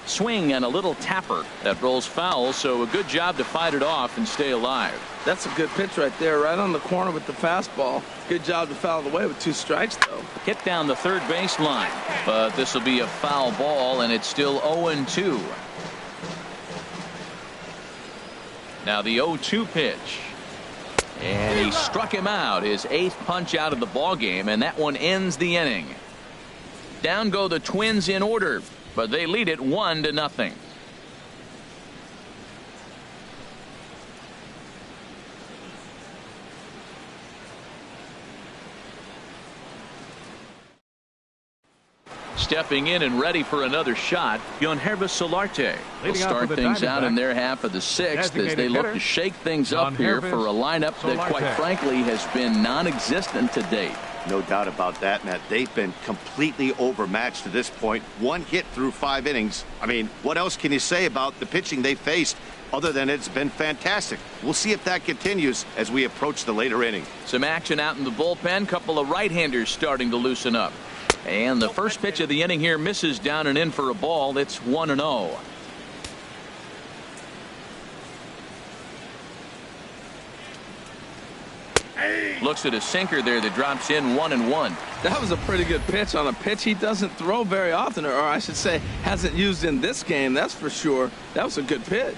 Swing and a little tapper that rolls foul, so a good job to fight it off and stay alive. That's a good pitch right there, right on the corner with the fastball. Good job to foul it away with 2 strikes, though. Hit down the third base line, but this will be a foul ball, and it's still 0-2. Now the 0-2 pitch. And he struck him out, his 8th punch out of the ball game, and that one ends the inning. Down go the Twins in order, but they lead it 1-0. Stepping in and ready for another shot, Javy Solarte will start things out in their half of the 6th as they look to shake things up here for a lineup that, quite frankly, has been non-existent to date. No doubt about that, Matt. They've been completely overmatched to this point. 1 hit through 5 innings. I mean, what else can you say about the pitching they faced other than it's been fantastic? We'll see if that continues as we approach the later inning. Some action out in the bullpen. Couple of right-handers starting to loosen up. And the first pitch of the inning here misses down and in for a ball. It's 1-0. Looks at a sinker there that drops in 1-1. That was a pretty good pitch on a pitch he doesn't throw very often, or I should say hasn't used in this game, that's for sure. That was a good pitch.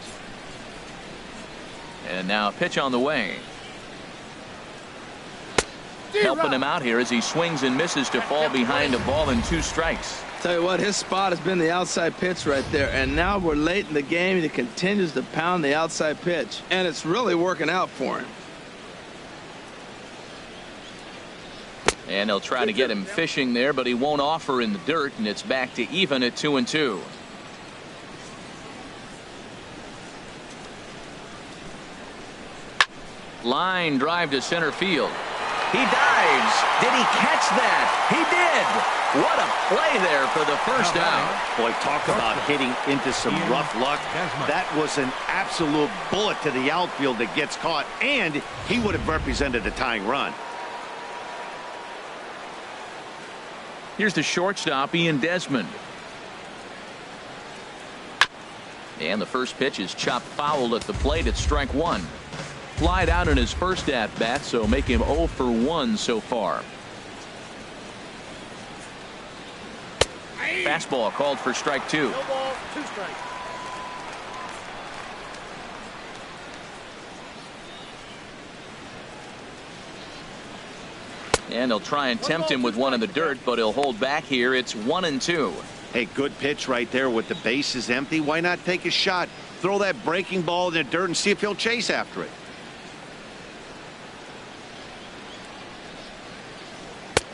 And now a pitch on the way. Helping him out here as he swings and misses to fall behind a ball and 2 strikes. Tell you what, his spot has been the outside pitch right there, and now we're late in the game and he continues to pound the outside pitch, and it's really working out for him. And they'll try to get him fishing there, but he won't offer in the dirt, and it's back to even at 2-2. Line drive to center field. He dives. Did he catch that? He did. What a play there for the first out. Boy, talk about hitting into some rough luck. That was an absolute bullet to the outfield that gets caught, and he would have represented a tying run. Here's the shortstop, Ian Desmond. And the first pitch is chopped foul at the plate at strike 1. Flied out in his first at-bat, so make him 0 for 1 so far. Fastball called for strike 2. No ball, 2 strikes. And they'll try and tempt him with one in the dirt, but he'll hold back here. It's 1-2. Hey, good pitch right there with the bases empty. Why not take a shot? Throw that breaking ball in the dirt and see if he'll chase after it.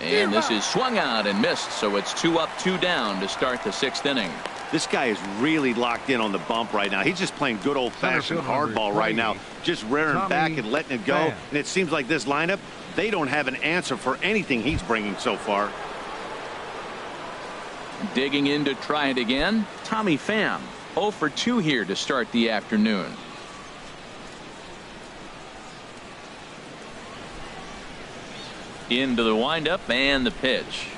And this is swung out and missed, so it's 2 up, 2 down to start the 6th inning. This guy is really locked in on the bump right now. He's just playing good old-fashioned hardball right now, just rearing back and letting it go. And it seems like this lineup, they don't have an answer for anything he's bringing so far. Digging in to try it again, Tommy Pham. 0 for 2 here to start the afternoon. Into the windup and the pitch.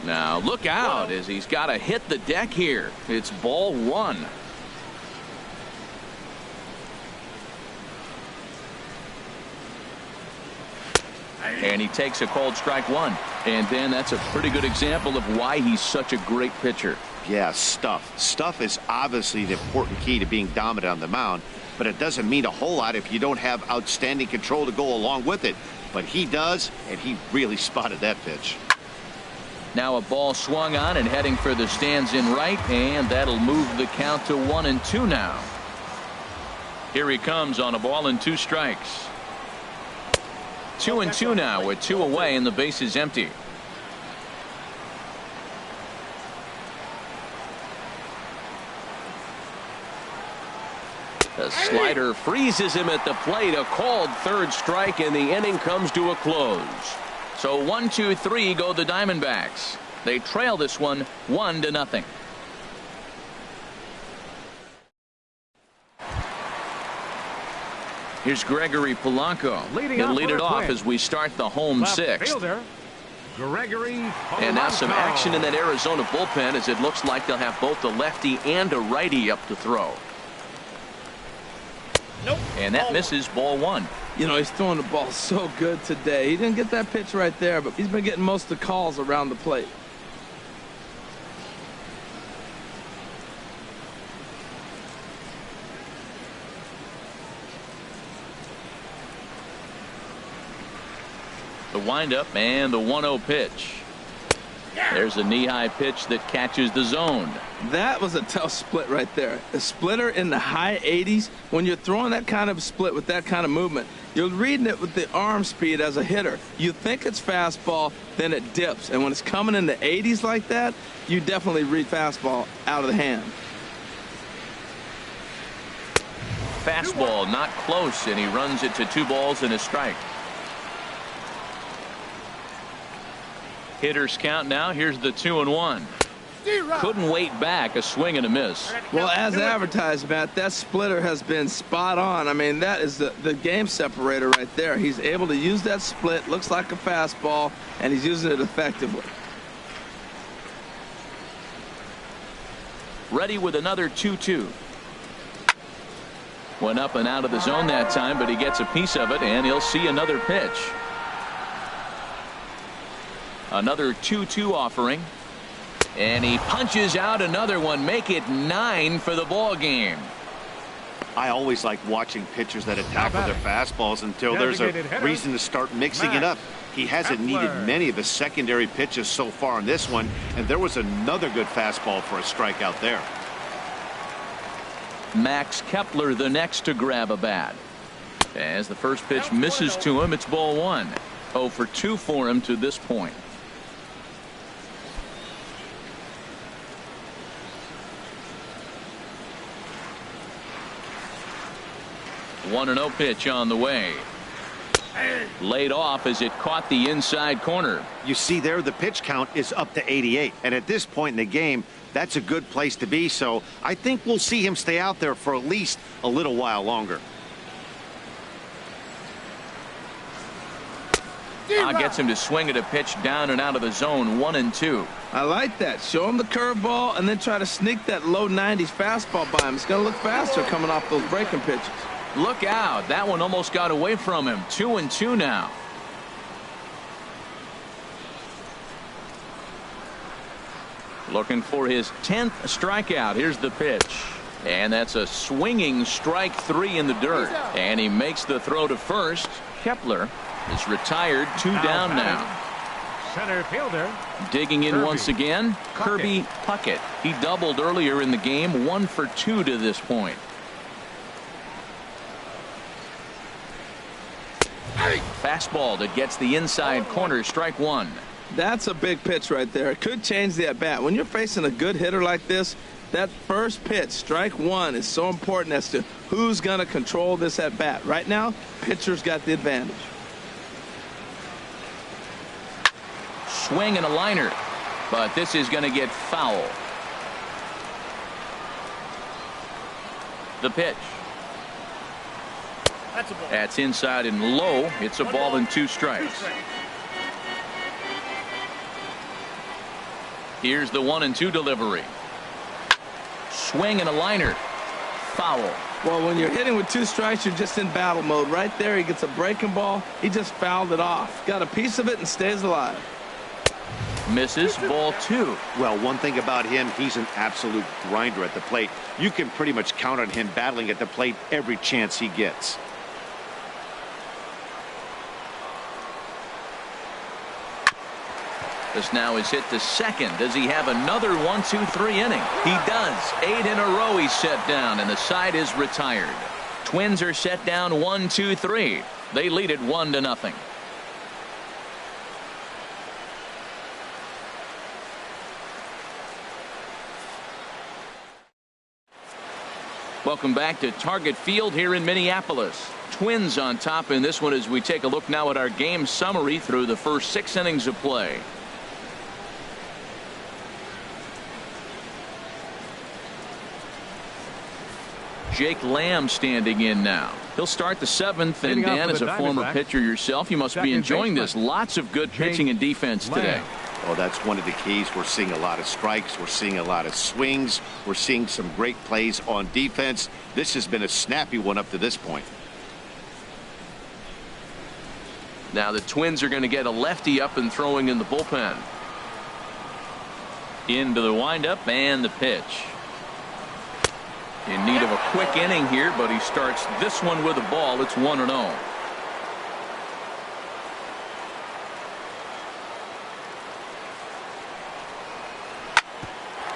Now look out as he's got to hit the deck here. It's ball 1. And he takes a called strike 1. And then that's a pretty good example of why he's such a great pitcher. Yeah, stuff. Stuff is obviously the important key to being dominant on the mound, but it doesn't mean a whole lot if you don't have outstanding control to go along with it. But he does, and he really spotted that pitch. Now a ball swung on and heading for the stands in right, and that'll move the count to 1-2 now. Here he comes on a ball and 2 strikes. 2-2 now with 2 away and the base is empty. The slider freezes him at the plate. A called 3rd strike, and the inning comes to a close. So 1-2-3 go the Diamondbacks. They trail this one 1-0. Here's Gregory Polanco. He'll lead it off as we start the home 6th. And now some action in that Arizona bullpen, as it looks like they'll have both a lefty and a righty up to throw. Nope. And that misses, ball 1. You know, he's throwing the ball so good today. He didn't get that pitch right there, but he's been getting most of the calls around the plate. The windup and the 1-0 pitch. There's a knee-high pitch that catches the zone. That was a tough split right there. A splitter in the high 80s. When you're throwing that kind of split with that kind of movement, you're reading it with the arm speed as a hitter. You think it's fastball, then it dips. And when it's coming in the 80s like that, you definitely read fastball out of the hand. Fastball not close, and he runs it to 2 balls and a strike. Hitters count now. Here's the 2-1. Couldn't wait back. A swing and a miss. Well, as advertised, Matt, that splitter has been spot on. I mean, that is the game separator right there. He's able to use that split. Looks like a fastball, and he's using it effectively. Ready with another 2-2. Went up and out of the zone that time, but he gets a piece of it, and he'll see another pitch. Another 2-2 offering, and he punches out another one. Make it 9 for the ball game. I always like watching pitchers that attack with their fastballs until there's a reason to start mixing it up. He hasn't needed many of the secondary pitches so far in this one, and there was another good fastball for a strikeout there. Max Kepler the next to grab a bat. As the first pitch misses to him, it's ball 1. 0 for 2 for him to this point. 1-0 pitch on the way. Laid off as it caught the inside corner. You see there, the pitch count is up to 88. And at this point in the game, that's a good place to be. So I think we'll see him stay out there for at least a little while longer. Gets him to swing at a pitch down and out of the zone. 1-2. I like that. Show him the curveball and then try to sneak that low 90s fastball by him. It's going to look faster coming off those breaking pitches. Look out. That one almost got away from him. 2-2 now. Looking for his 10th strikeout. Here's the pitch. And that's a swinging strike 3 in the dirt. And he makes the throw to first. Kepler is retired. 2 down now. Center fielder. Digging in Kirby. once again, Kirby Puckett. He doubled earlier in the game. 1 for 2 to this point. Fastball that gets the inside corner. Strike 1. That's a big pitch right there. It could change the at bat. When you're facing a good hitter like this, that first pitch, strike 1, is so important as to who's going to control this at bat. Right now, pitcher's got the advantage. Swing and a liner, but this is going to get foul. The pitch. That's inside and low. It's a ball and 2 strikes. Here's the 1-2 delivery. Swing and a liner. Foul. Well, when you're hitting with 2 strikes, you're just in battle mode. Right there, he gets a breaking ball. He just fouled it off. Got a piece of it and stays alive. Misses, ball 2. Well, one thing about him, he's an absolute grinder at the plate. You can pretty much count on him battling at the plate every chance he gets. This now is hit to second. Does he have another 1-2-3 inning? He does. 8 in a row he's set down, and the side is retired. Twins are set down 1-2-3. They lead it 1-0. Welcome back to Target Field here in Minneapolis. Twins on top in this one as we take a look now at our game summary through the first 6 innings of play. Jake Lamb standing in now. He'll start the 7th, and Dan, as a former pitcher yourself, you must be enjoying this. Lots of good pitching and defense today. Oh, that's one of the keys. We're seeing a lot of strikes. We're seeing a lot of swings. We're seeing some great plays on defense. This has been a snappy one up to this point. Now the Twins are going to get a lefty up and throwing in the bullpen. Into the windup and the pitch. In need of a quick inning here, but he starts this one with a ball. It's 1-0.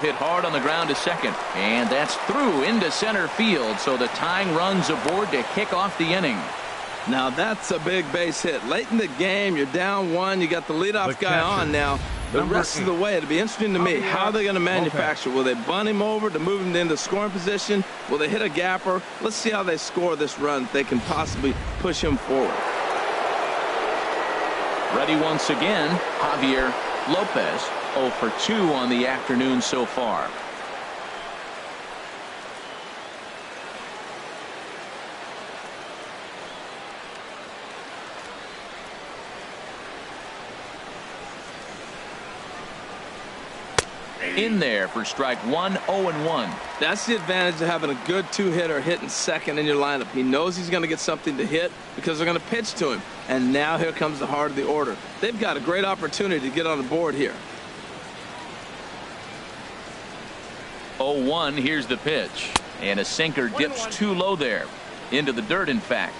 Hit hard on the ground to second, and that's through into center field, so the tying run's aboard to kick off the inning. Now that's a big base hit late in the game. You're down 1. You got the leadoff guy on now. The rest of the way, it'll be interesting to me. How are they going to manufacture? Will they bunt him over to move him into scoring position? Will they hit a gapper? Let's see how they score this run. If they can possibly push him forward. Ready once again, Javier Lopez. 0 for 2 on the afternoon so far. In there for strike 1, 0-1. That's the advantage of having a good 2-hitter hitting second in your lineup. He knows he's going to get something to hit because they're going to pitch to him. And now here comes the heart of the order. They've got a great opportunity to get on the board here. 0-1. Here's the pitch, and a sinker dips too low there into the dirt. In fact,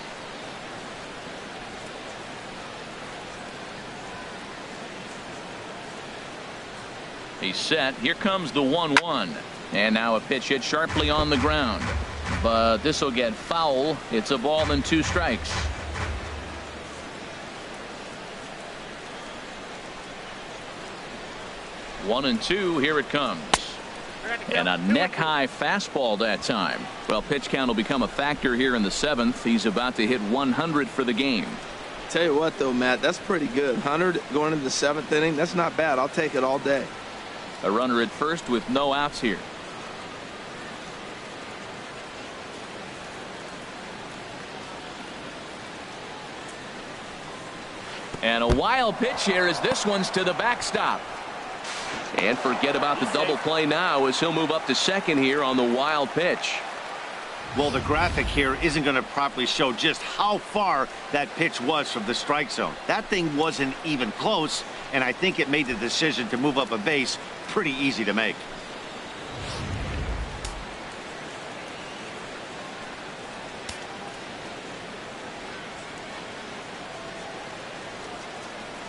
he's set. Here comes the 1-1, and now a pitch hit sharply on the ground, but this will get foul. It's a ball and 2 strikes. One and 2. Here it comes. And a neck-high fastball that time. Well, pitch count will become a factor here in the 7th. He's about to hit 100 for the game. Tell you what, though, Matt, that's pretty good. 100 going into the 7th inning. That's not bad. I'll take it all day. A runner at first with no outs here. And a wild pitch here as this one's to the backstop. And forget about the double play now as he'll move up to second here on the wild pitch. Well, the graphic here isn't going to properly show just how far that pitch was from the strike zone. That thing wasn't even close, and I think it made the decision to move up a base pretty easy to make.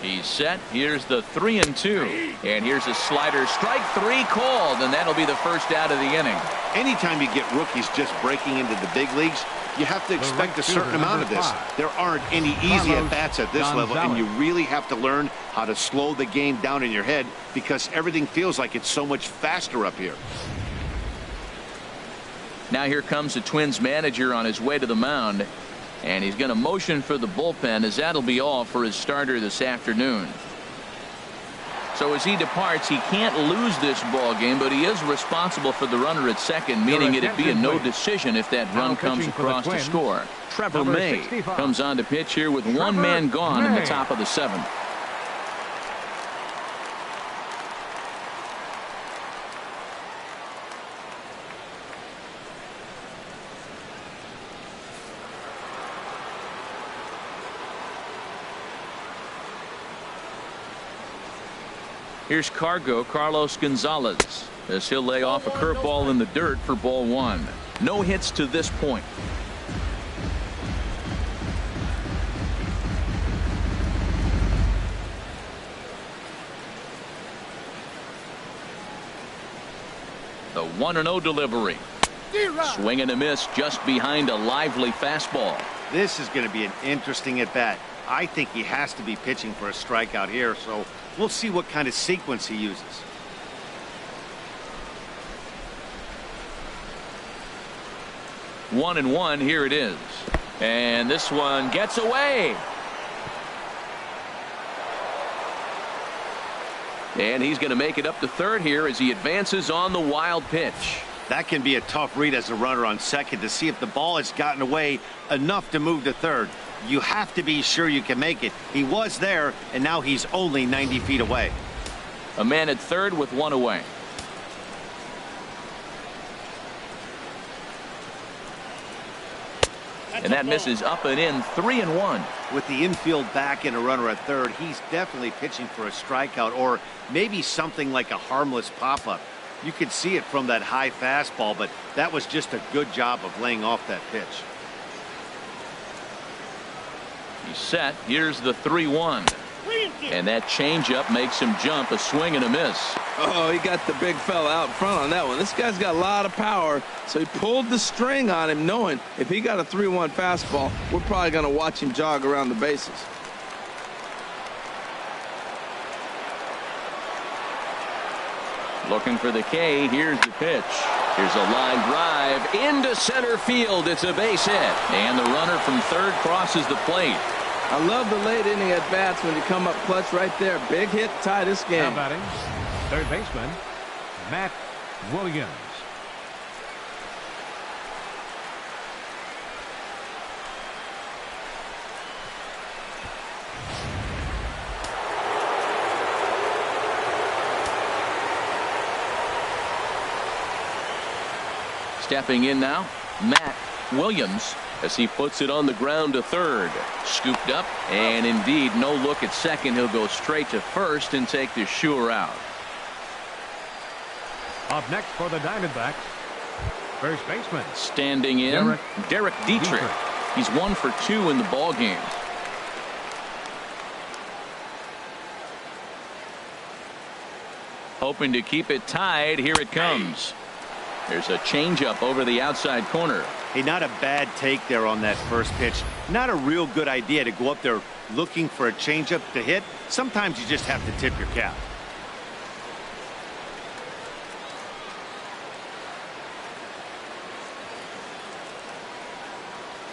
He's set. Here's the 3-2. And here's a slider. Strike 3 called, and that'll be the first out of the inning. Anytime you get rookies just breaking into the big leagues, you have to expect a certain amount of this. There aren't any easy at-bats at this level, and you really have to learn how to slow the game down in your head because everything feels like it's so much faster up here. Now here comes the Twins manager on his way to the mound. And he's going to motion for the bullpen as that'll be all for his starter this afternoon. So as he departs, he can't lose this ball game, but he is responsible for the runner at second, meaning it'd be a no decision if that run comes across to score. Trevor May comes on to pitch here with one man gone in the top of the 7th. Here's Carlos Gonzalez as he'll lay off a curveball in the dirt for ball 1. No hits to this point. The 1-0 delivery. Swing and a miss just behind a lively fastball. This is going to be an interesting at bat. I think he has to be pitching for a strikeout here, so we'll see what kind of sequence he uses. One and one, here it is. And this one gets away. And he's going to make it up to third here as he advances on the wild pitch. That can be a tough read as a runner on second to see if the ball has gotten away enough to move to third. You have to be sure you can make it. He was there, and now he's only 90 feet away. A man at third with one away. And that misses up and in, 3-1. With the infield back and a runner at third, he's definitely pitching for a strikeout or maybe something like a harmless pop-up. You could see it from that high fastball, but that was just a good job of laying off that pitch. He's set. Here's the 3-1. And that changeup makes him jump. A swing and a miss. Oh, he got the big fella out front on that one. This guy's got a lot of power, so he pulled the string on him, knowing if he got a 3-1 fastball, we're probably going to watch him jog around the bases. Looking for the K. Here's the pitch. Here's a line drive into center field. It's a base hit. And the runner from third crosses the plate. I love the late inning at bats when you come up clutch right there. Big hit, tie this game. Now batting, third baseman, Matt Williams. Stepping in now, Matt Williams, as he puts it on the ground to third. Scooped up, and indeed no look at second. He'll go straight to first and take the sure out. Up next for the Diamondbacks, first baseman. Standing in, Derek Dietrich. He's 1 for 2 in the ball game. Hoping to keep it tied. Here it comes. There's a changeup over the outside corner. Hey, not a bad take there on that first pitch. Not a real good idea to go up there looking for a changeup to hit. Sometimes you just have to tip your cap.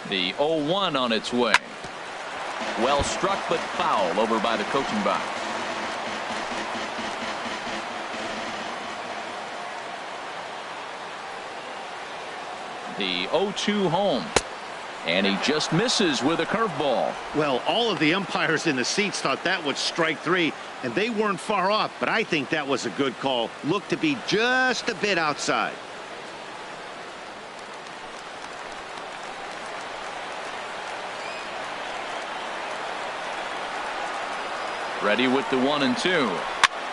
The 0-1 on its way. Well struck, but foul over by the coaching box. The 0-2 home. And he just misses with a curveball. Well, all of the umpires in the seats thought that was strike three, and they weren't far off, but I think that was a good call. Looked to be just a bit outside. Ready with the 1-2.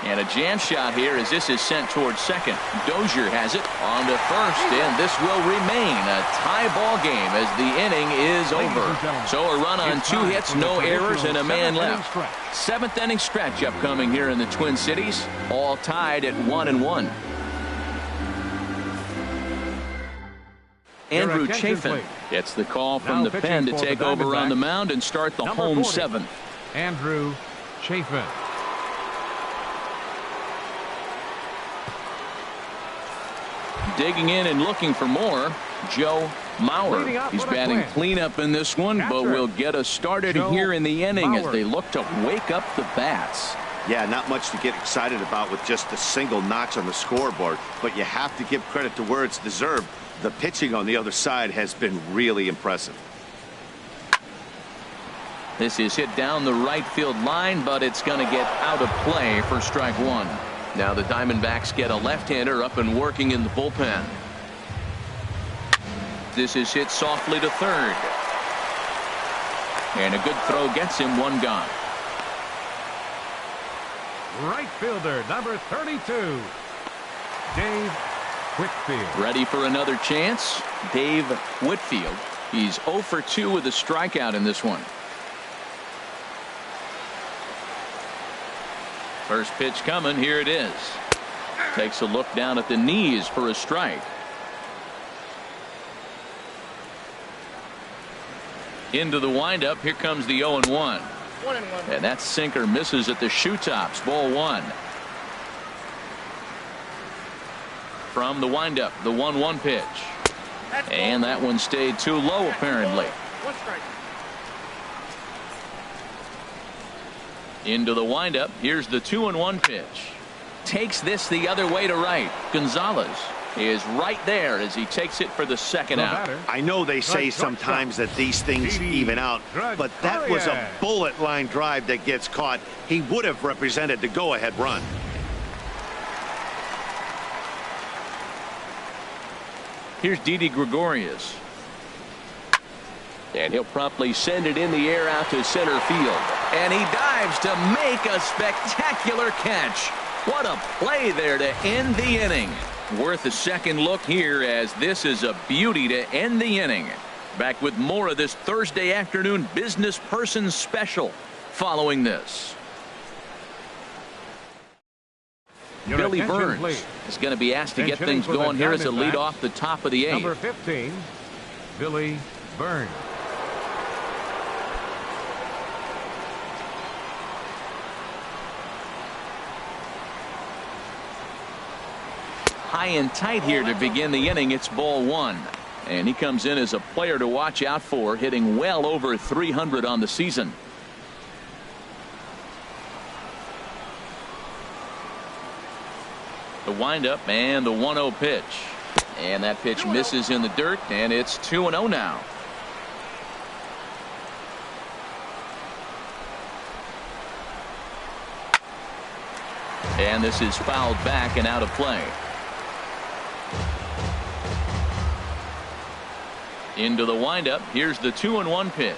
And a jam shot here as this is sent towards second. Dozier has it on to first, and this will remain a tie ball game as the inning is over. So a run on 2 hits, no errors, and a man left. 7th inning stretch upcoming here in the Twin Cities, all tied at 1-1. Andrew Chafin gets the call from the pen to take over on the mound and start the home 7th. Andrew Chafin. Digging in and looking for more, Joe Mauer. He's batting cleanup in this one, but will get us started here in the inning as they look to wake up the bats. Yeah, not much to get excited about with just a single notch on the scoreboard, but you have to give credit to where it's deserved. The pitching on the other side has been really impressive. This is hit down the right field line, but it's going to get out of play for strike 1. Now the Diamondbacks get a left-hander up and working in the bullpen. This is hit softly to third. And a good throw gets him, 1 gone. Right fielder, number 32, Dave Whitfield. Ready for another chance? Dave Whitfield. He's 0 for 2 with a strikeout in this one. First pitch coming. Here it is. Takes a look down at the knees for a strike. Into the windup. Here comes the 0-1. And that sinker misses at the shoe tops. Ball 1. From the windup, the 1-1 pitch. And that one stayed too low, apparently. Into the windup. Here's the 2-1 pitch. Takes this the other way to right. Gonzalez is right there as he takes it for the second out. I know they say sometimes that these things even out, but that was a bullet line drive that gets caught. He would have represented the go-ahead run. Here's Didi Gregorius. And he'll promptly send it in the air out to center field. And he dives to make a spectacular catch. What a play there to end the inning. Worth a second look here, as this is a beauty to end the inning. Back with more of this Thursday afternoon business person special following this. Billy Burns is going to be asked to get things going here as a lead off the top of the 8th. Number 15, Billy Burns. High and tight here to begin the inning. It's ball 1. And he comes in as a player to watch out for, hitting well over 300 on the season. The windup and the 1-0 pitch. And that pitch misses in the dirt, and it's 2-0 now. And this is fouled back and out of play. Into the windup. Here's the 2-1 pitch.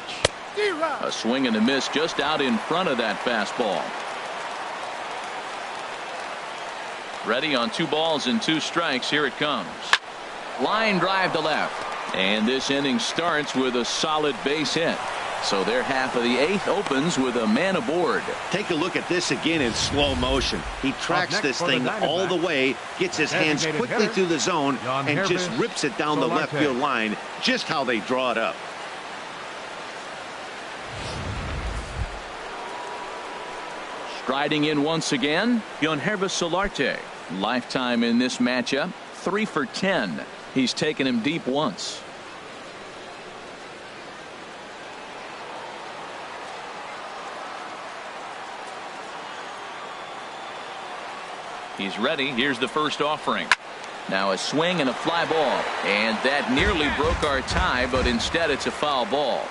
A swing and a miss just out in front of that fastball. Ready on 2 balls and 2 strikes. Here it comes. Line drive to left. And this inning starts with a solid base hit. So their half of the 8th opens with a man aboard. Take a look at this again in slow motion. He tracks this thing all the way, gets his hands quickly through the zone, and just rips it down the left field line, just how they draw it up. Striding in once again, Yangervis Solarte. Lifetime in this matchup, 3 for 10. He's taken him deep once. He's ready. Here's the first offering. Now a swing and a fly ball. And that nearly broke our tie, but instead it's a foul ball.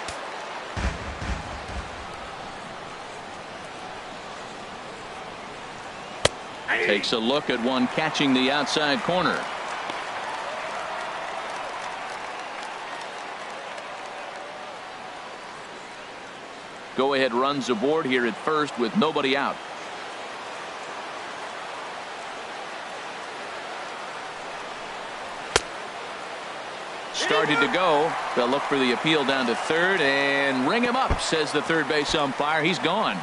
Takes a look at one catching the outside corner. Go ahead runs aboard here at first with nobody out. Started to go. They'll look for the appeal down to third and ring him up, says the third base umpire. He's gone.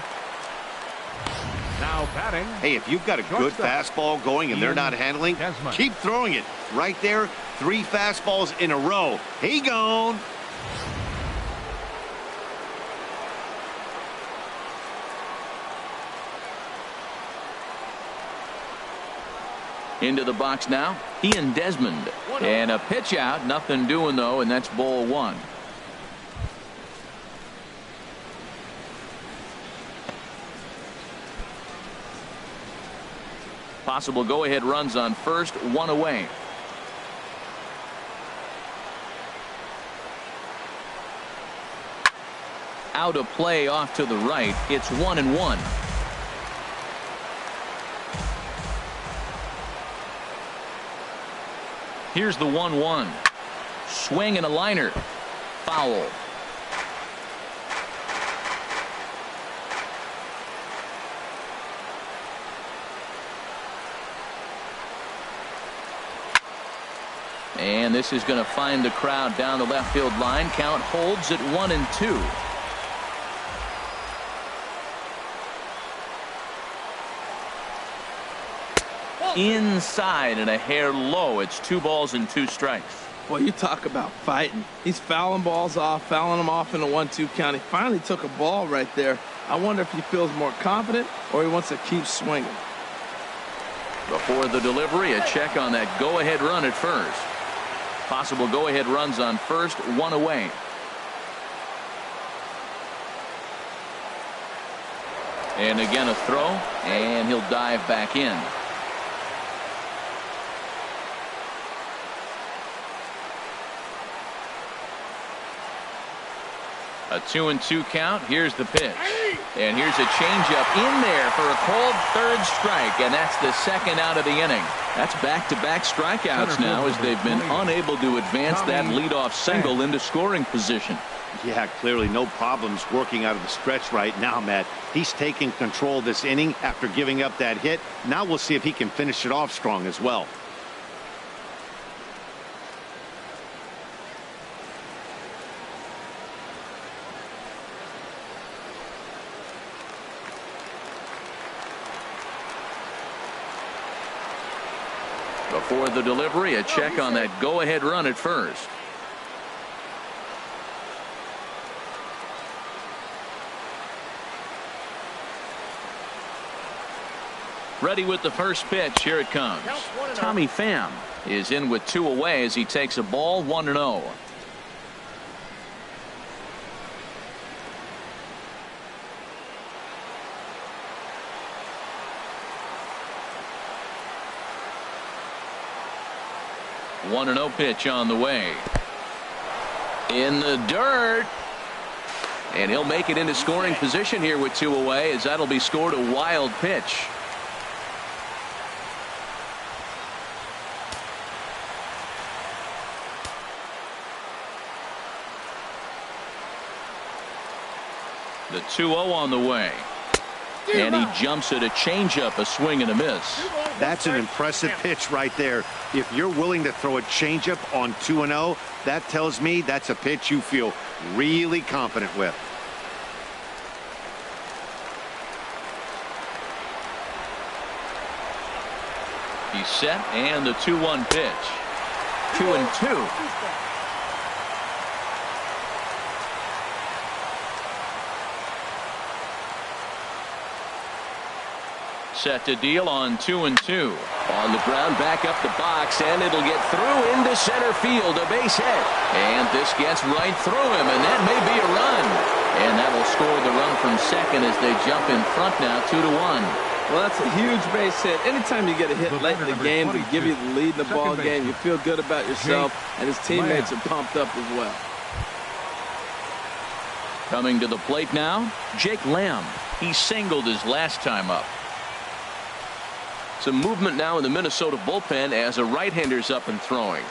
Now batting. Hey, if you've got a good fastball going and they're not handling, keep throwing it. Right there, 3 fastballs in a row. He gone. Into the box now, Ian Desmond. And a pitch out, nothing doing though, and that's ball 1. Possible go-ahead runs on first, 1 away. Out of play off to the right. It's 1-1. Here's the 1-1. Swing and a liner. Foul. And this is going to find the crowd down the left field line. Count holds at 1-2. Inside and a hair low. It's 2 balls and 2 strikes. Boy, you talk about fighting. He's fouling balls off, fouling them off in a 1-2 count. He finally took a ball right there. I wonder if he feels more confident or he wants to keep swinging. Before the delivery, a check on that go-ahead run at first. Possible go-ahead runs on first, one away. And again a throw, and he'll dive back in. A 2-2 count. Here's the pitch. And here's a changeup in there for a called third strike. And that's the second out of the inning. That's back-to-back strikeouts now as they've been unable to advance that leadoff single into scoring position. Yeah, clearly no problems working out of the stretch right now, Matt. He's taking control of this inning after giving up that hit. Now we'll see if he can finish it off strong as well. Before the delivery, a check on that go-ahead run at first. Ready with the first pitch. Here it comes. Tommy Pham is in with 2 away as he takes a ball 1-0. One and 0 pitch on the way. In the dirt. And he'll make it into scoring position here with 2 away as that'll be scored a wild pitch. The 2-0 on the way. And he jumps at a changeup, a swing and a miss. That's an impressive pitch right there. If you're willing to throw a changeup on 2-0, that tells me that's a pitch you feel really confident with. He's set, and the 2-1 pitch. 2-2. Set to deal on 2-2. On the ground, back up the box, and it'll get through into center field, a base hit. And this gets right through him, and that may be a run. And that'll score the run from second as they jump in front now, 2-1. Well, that's a huge base hit. Anytime you get a hit late in the game to give you the lead in the ball game, you feel good about yourself, and his teammates are pumped up as well. Coming to the plate now, Jake Lamb. He singled his last time up. Some movement now in the Minnesota bullpen as a right-hander's up and throwing.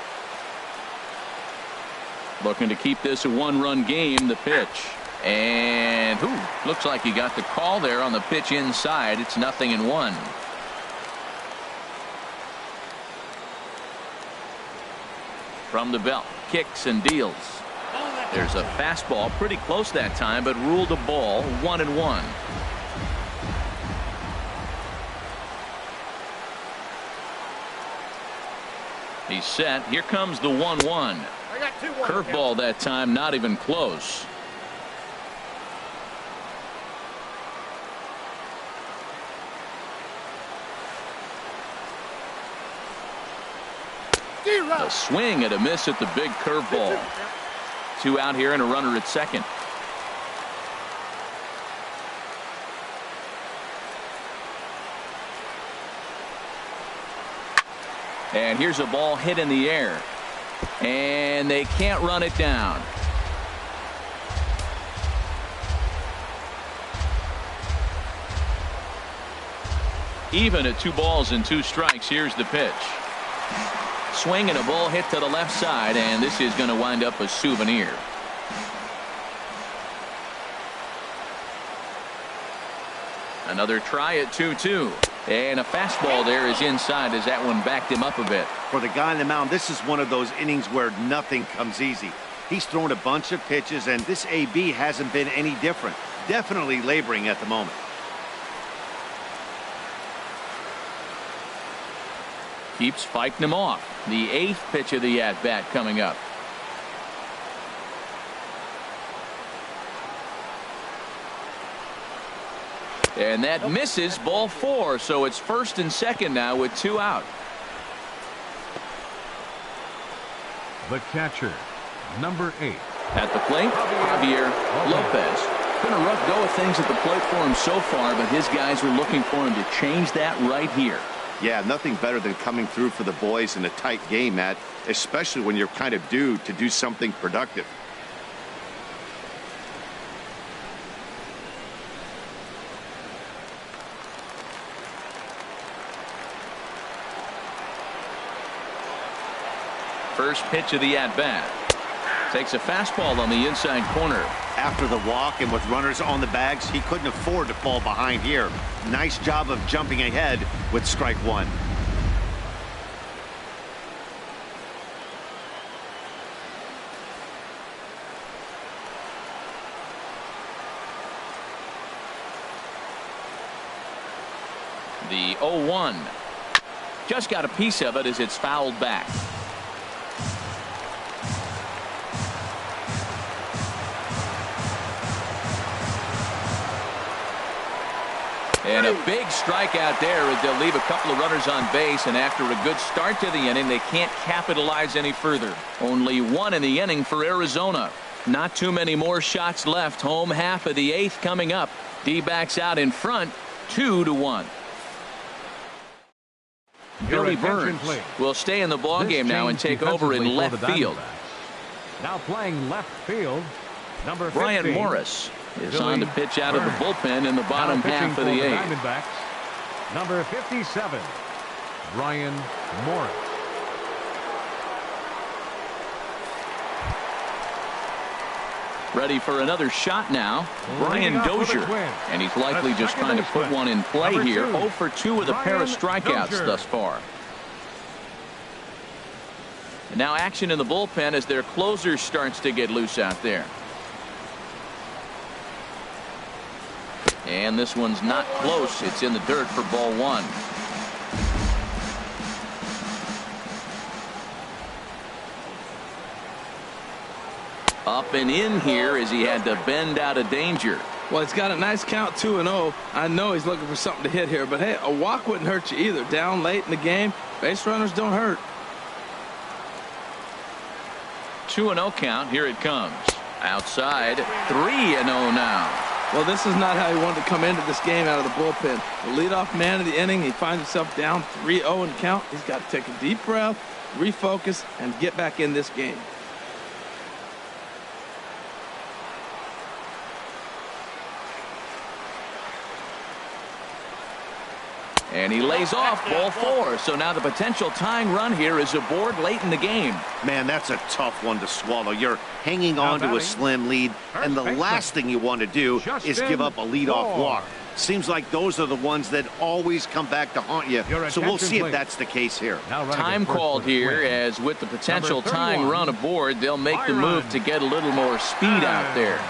Looking to keep this a 1-run game. The pitch. And looks like he got the call there on the pitch inside. It's 0-1. From the belt, kicks and deals. There's a fastball pretty close that time, but ruled a ball. 1-1. He's set. Here comes the 1-1. Curveball that time, not even close. A swing and a miss at the big curveball. 2 out here and a runner at second. And here's a ball hit in the air. And they can't run it down. Even at 2 balls and 2 strikes. Here's the pitch. Swing and a ball hit to the left side, and this is going to wind up a souvenir. Another try at 2-2. And a fastball there is inside as that one backed him up a bit. For the guy on the mound, this is one of those innings where nothing comes easy. He's thrown a bunch of pitches, and this AB hasn't been any different. Definitely laboring at the moment. Keeps fighting him off. The 8th pitch of the at-bat coming up. And that misses, ball 4. So it's first and second now with 2 out. The catcher, number 8. At the plate, Javier Lopez. Been a rough go of things at the plate for him so far, but his guys are looking for him to change that right here. Yeah, nothing better than coming through for the boys in a tight game, Matt, especially when you're kind of due to do something productive. First pitch of the at-bat. Takes a fastball on the inside corner. After the walk and with runners on the bags, he couldn't afford to fall behind here. Nice job of jumping ahead with strike 1. The 0-1. Just got a piece of it as it's fouled back. And a big strikeout there as they'll leave a couple of runners on base, and after a good start to the inning, they can't capitalize any further. Only 1 in the inning for Arizona. Not too many more shots left. Home half of the 8th coming up. D-backs out in front, 2-1. Billy Burns will stay in the ballgame now and take over in left field. Now playing left field, number 15. Brian Morris is on to pitch out of the bullpen in the bottom half of the 8th. Diamondbacks, number 57, Brian Morris. Ready for another shot now. Brian Dozier. And he's likely just trying to put one in play here. 0 for 2 with a pair of strikeouts thus far. And now action in the bullpen as their closer starts to get loose out there. And this one's not close. It's in the dirt for ball 1. Up and in here as he had to bend out of danger. Well, he's got a nice count, 2-0. I know he's looking for something to hit here, but hey, a walk wouldn't hurt you either. Down late in the game, base runners don't hurt. 2-0 count. Here it comes. Outside, 3-0 now. Well, this is not how he wanted to come into this game out of the bullpen. The leadoff man of the inning, he finds himself down 3-0 in count. He's got to take a deep breath, refocus, and get back in this game. And he lays off, ball 4. So now the potential tying run here is aboard late in the game. Man, that's a tough one to swallow. You're hanging on to a slim lead, and the last thing you want to do is give up a leadoff walk. Seems like those are the ones that always come back to haunt you. So we'll see if that's the case here. Time called here, as with the potential tying run aboard, they'll make the move to get a little more speed out there.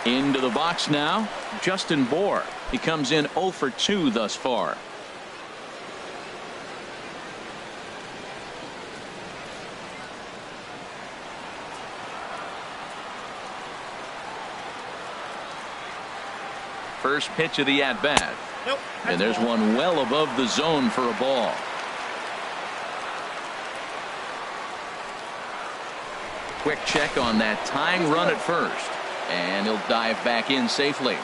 Into the box now, Justin Bour. He comes in 0 for 2 thus far. First pitch of the at-bat. And there's one well above the zone for a ball. Quick check on that tying run at first. And he'll dive back in safely.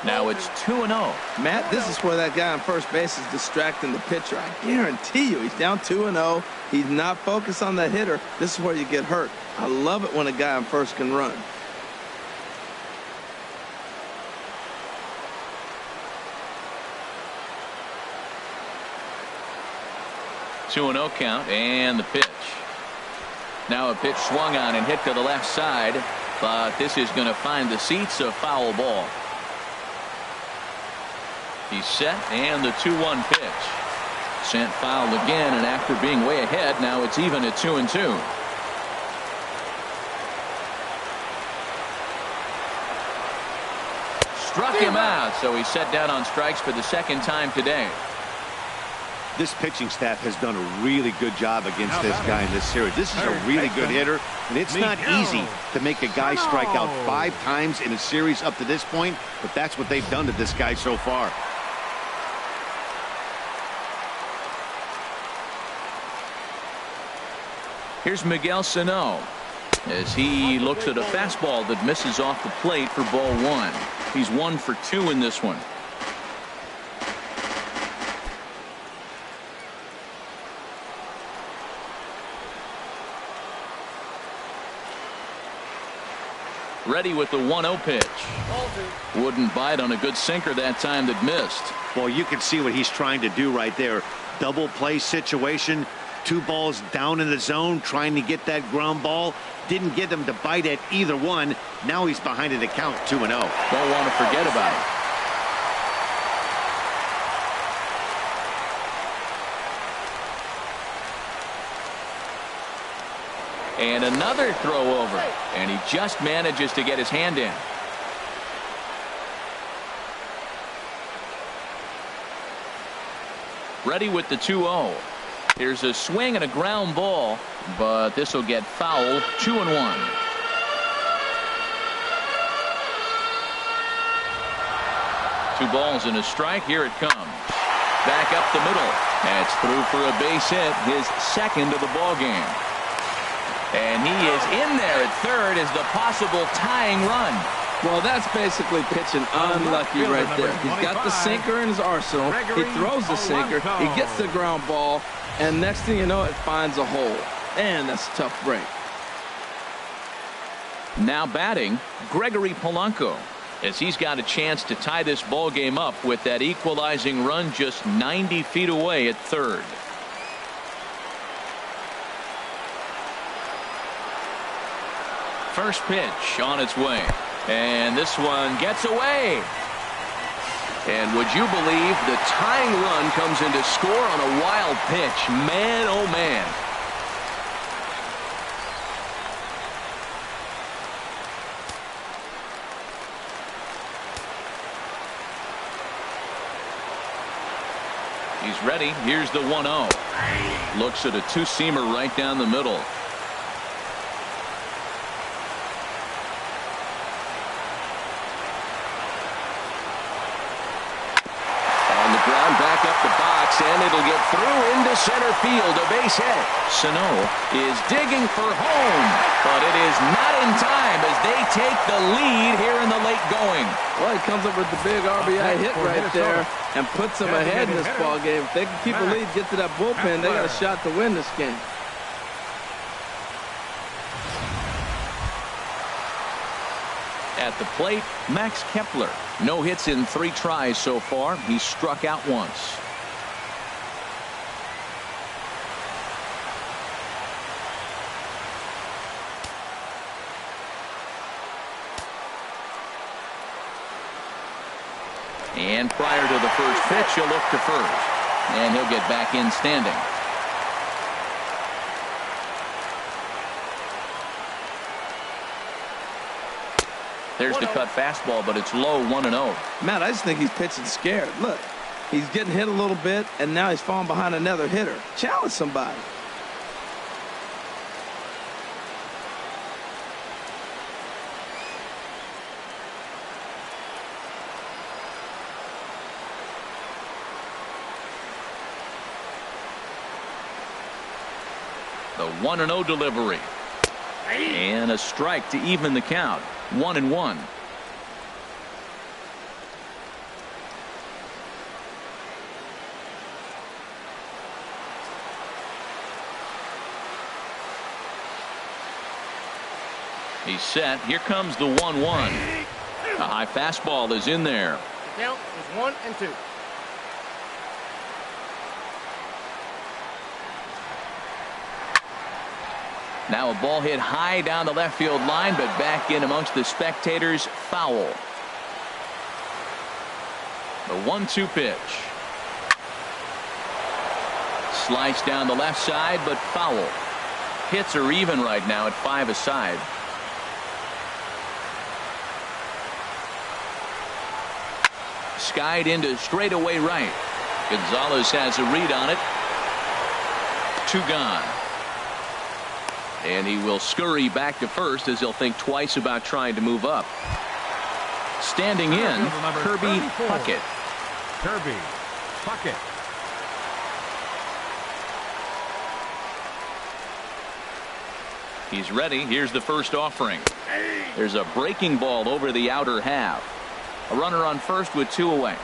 Now it's 2-0. Matt, this is where that guy on first base is distracting the pitcher. I guarantee you, he's down 2-0. He's not focused on the hitter. This is where you get hurt. I love it when a guy on first can run. Two-0 count, and the pitch. Now a pitch swung on and hit to the left side, but this is going to find the seats, a foul ball. He's set, and the 2-1 pitch. Sent foul again, and after being way ahead, now it's even at 2-2. struck him out, so he's set down on strikes for the second time today. This pitching staff has done a really good job against this guy in this series. This is a really good hitter, and it's not easy to make a guy strike out 5 times in a series up to this point, but that's what they've done to this guy so far. Here's Miguel Sano as he looks at a fastball that misses off the plate for ball 1. He's 1 for 2 in this one. Ready with the 1-0 pitch. Wouldn't bite on a good sinker that time that missed. Well, you can see what he's trying to do right there. Double play situation. 2 balls down in the zone, trying to get that ground ball. Didn't get him to bite at either one. Now he's behind in the count, 2-0. Don't want to forget about it. And another throw over, and he just manages to get his hand in. Ready with the 2-0. Here's a swing and a ground ball, but this will get fouled. 2-1. Two balls and a strike. Here it comes. Back up the middle. That's through for a base hit, his second of the ball game. And he is in there at third as the possible tying run. Well, that's basically pitching unlucky right there. He's got the sinker in his arsenal. He throws the sinker. He gets the ground ball. And next thing you know, it finds a hole. And that's a tough break. Now batting, Gregory Polanco, as he's got a chance to tie this ball game up with that equalizing run just 90 feet away at third. First pitch on its way, and this one gets away. And would you believe the tying run comes in to score on a wild pitch? Man, oh man. He's ready. Here's the 1-0. Looks at a two-seamer right down the middle. Back up the box, and it'll get through into center field. A base hit. Sano is digging for home, but it is not in time as they take the lead here in the late going. Well, he comes up with the big RBI hit right there and puts them ahead in this ball game. If they can keep the lead, get to that bullpen, they got a shot to win this game. At the plate, Max Kepler. No hits in 3 tries so far. He's struck out once. And prior to the first pitch, he'll look to first. And he'll get back in standing. There's the cut fastball, but it's low, 1-0. Matt, I just think he's pitching scared. Look, he's getting hit a little bit, and now he's falling behind another hitter. Challenge somebody. The 1-0 delivery. And a strike to even the count. 1-1. He's set. Here comes the 1-1. A high fastball is in there. The count is 1-2. Now a ball hit high down the left field line, but back in amongst the spectators. Foul. The 1-2 pitch. Slice down the left side, but foul. Hits are even right now at 5 aside. skied into straightaway right. Gonzalez has a read on it. 2 gone. And he will scurry back to first as he'll think twice about trying to move up. Standing in, Kirby Puckett. Kirby Puckett. He's ready. Here's the first offering. There's a breaking ball over the outer half. A runner on first with 2 away.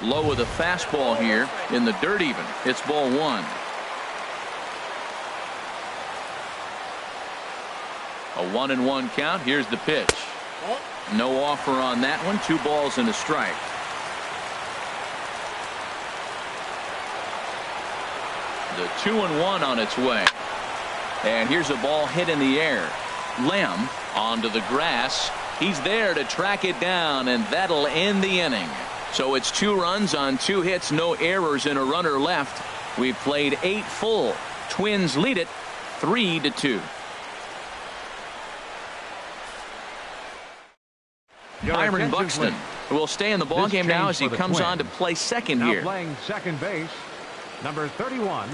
Low with a fastball here in the dirt even. It's ball 1. A 1-1 count. Here's the pitch. No offer on that one. 2 balls and a strike. The 2-1 on its way. And here's a ball hit in the air. Lamb onto the grass. He's there to track it down, and that'll end the inning. So it's 2 runs on 2 hits, no errors, and a runner left. We've played 8 full. Twins lead it 3-2. Byron Buxton will stay in the ballgame now as he comes on to play second here. Playing second base, number 31,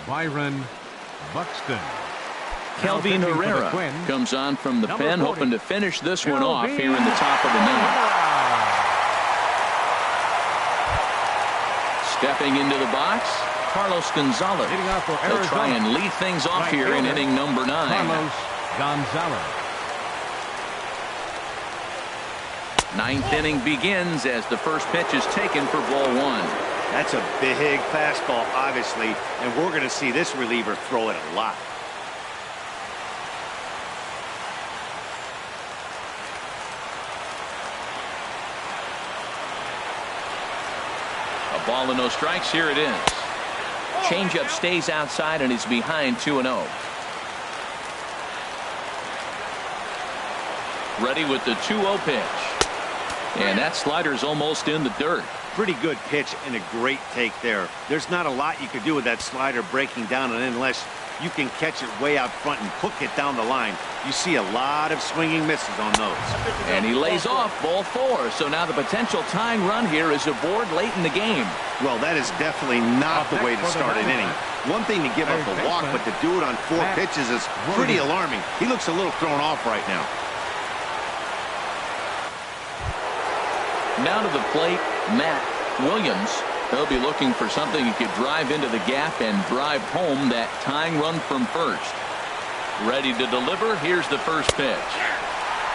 Byron Buxton. Kelvin Herrera comes on from the pen, hoping to finish this one off here in the top of the 9th. Stepping into the box, Carlos Gonzalez. He'll try and lead things off here in inning number 9. Carlos Gonzalez. 9th inning begins as the first pitch is taken for ball 1. That's a big fastball, obviously, and we're going to see this reliever throw it a lot. A ball and no strikes. Here it is. Changeup stays outside and he's behind 2-0. Ready with the 2-0 pitch. And that slider's almost in the dirt. Pretty good pitch and a great take there. There's not a lot you could do with that slider breaking down, and unless you can catch it way out front and hook it down the line, you see a lot of swinging misses on those. And he lays off ball 4. So now the potential tying run here is aboard late in the game. Well, that is definitely not the way to start an inning. One thing to give up a walk, but to do it on 4 pitches is pretty alarming. He looks a little thrown off right now. Now to the plate, Matt Williams. He'll be looking for something he could drive into the gap and drive home that tying run from first. Ready to deliver. Here's the first pitch.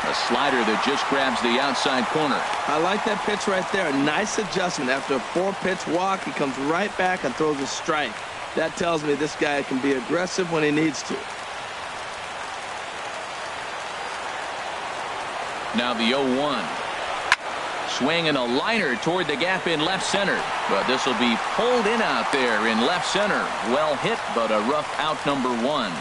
A slider that just grabs the outside corner. I like that pitch right there. Nice adjustment. After a 4-pitch walk, he comes right back and throws a strike. That tells me this guy can be aggressive when he needs to. Now the 0-1. Swing and a liner toward the gap in left center. But this will be pulled in out there in left center. Well hit, but a rough out number 1.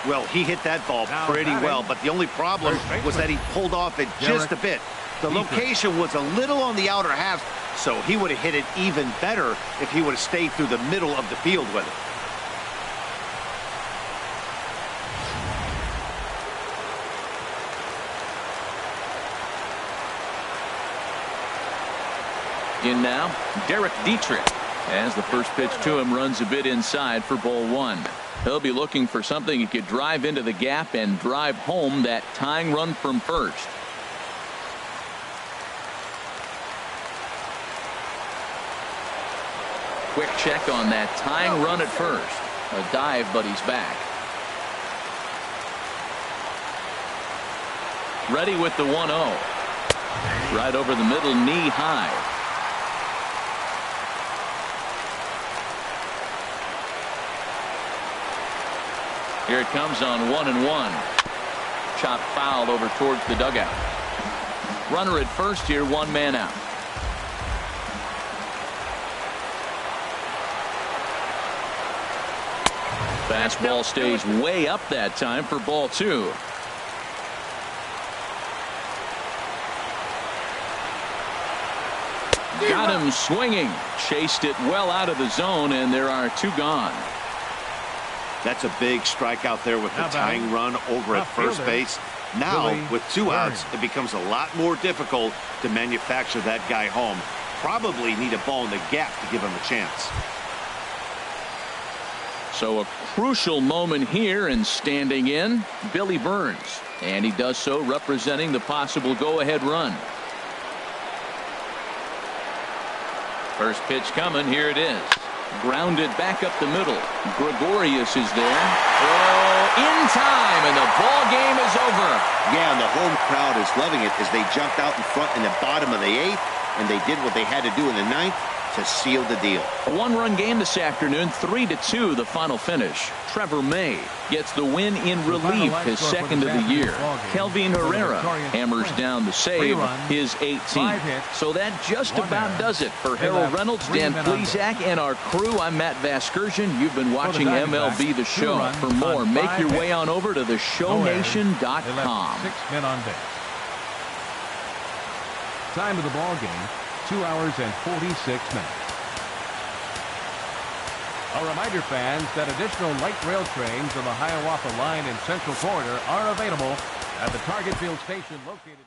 Well, he hit that ball pretty well, but the only problem was that he pulled off it just a bit. The location was a little on the outer half, so he would have hit it even better if he would have stayed through the middle of the field with it. In now, Derek Dietrich, as the first pitch to him runs a bit inside for ball 1. He'll be looking for something he could drive into the gap and drive home that tying run from first. Quick check on that tying run at first. A dive, but he's back. Ready with the 1-0. Right over the middle, knee high. Here it comes on 1-1. Chop foul over towards the dugout. Runner at first here, 1 man out. Fastball stays way up that time for ball 2. Got him swinging. Chased it well out of the zone, and there are 2 gone. That's a big strikeout there with the tying run over at first base. Now, with 2 outs, it becomes a lot more difficult to manufacture that guy home. Probably need a ball in the gap to give him a chance. So a crucial moment here, and standing in, Billy Burns. And he does so representing the possible go-ahead run. First pitch coming. Here it is. Grounded back up the middle. Gregorius is there. Oh, in time, and the ball game is over. Yeah, and the home crowd is loving it as they jumped out in front in the bottom of the 8th, and they did what they had to do in the 9th to seal the deal. A 1-run game this afternoon, 3-2 the final finish. Trevor May gets the win in relief, his second of the year. Kelvin Herrera hammers down the save, his 18th. So that just about does it for Harold Reynolds, Dan Plesac, and our crew. I'm Matt Vasgersian. You've been watching MLB The Show. For more, make your way on over to theshownation.com. 6 men on base. Time of the ball game, 2 hours and 46 minutes. A reminder, fans, that additional light rail trains on the Hiawatha Line and Central Corridor are available at the Target Field station located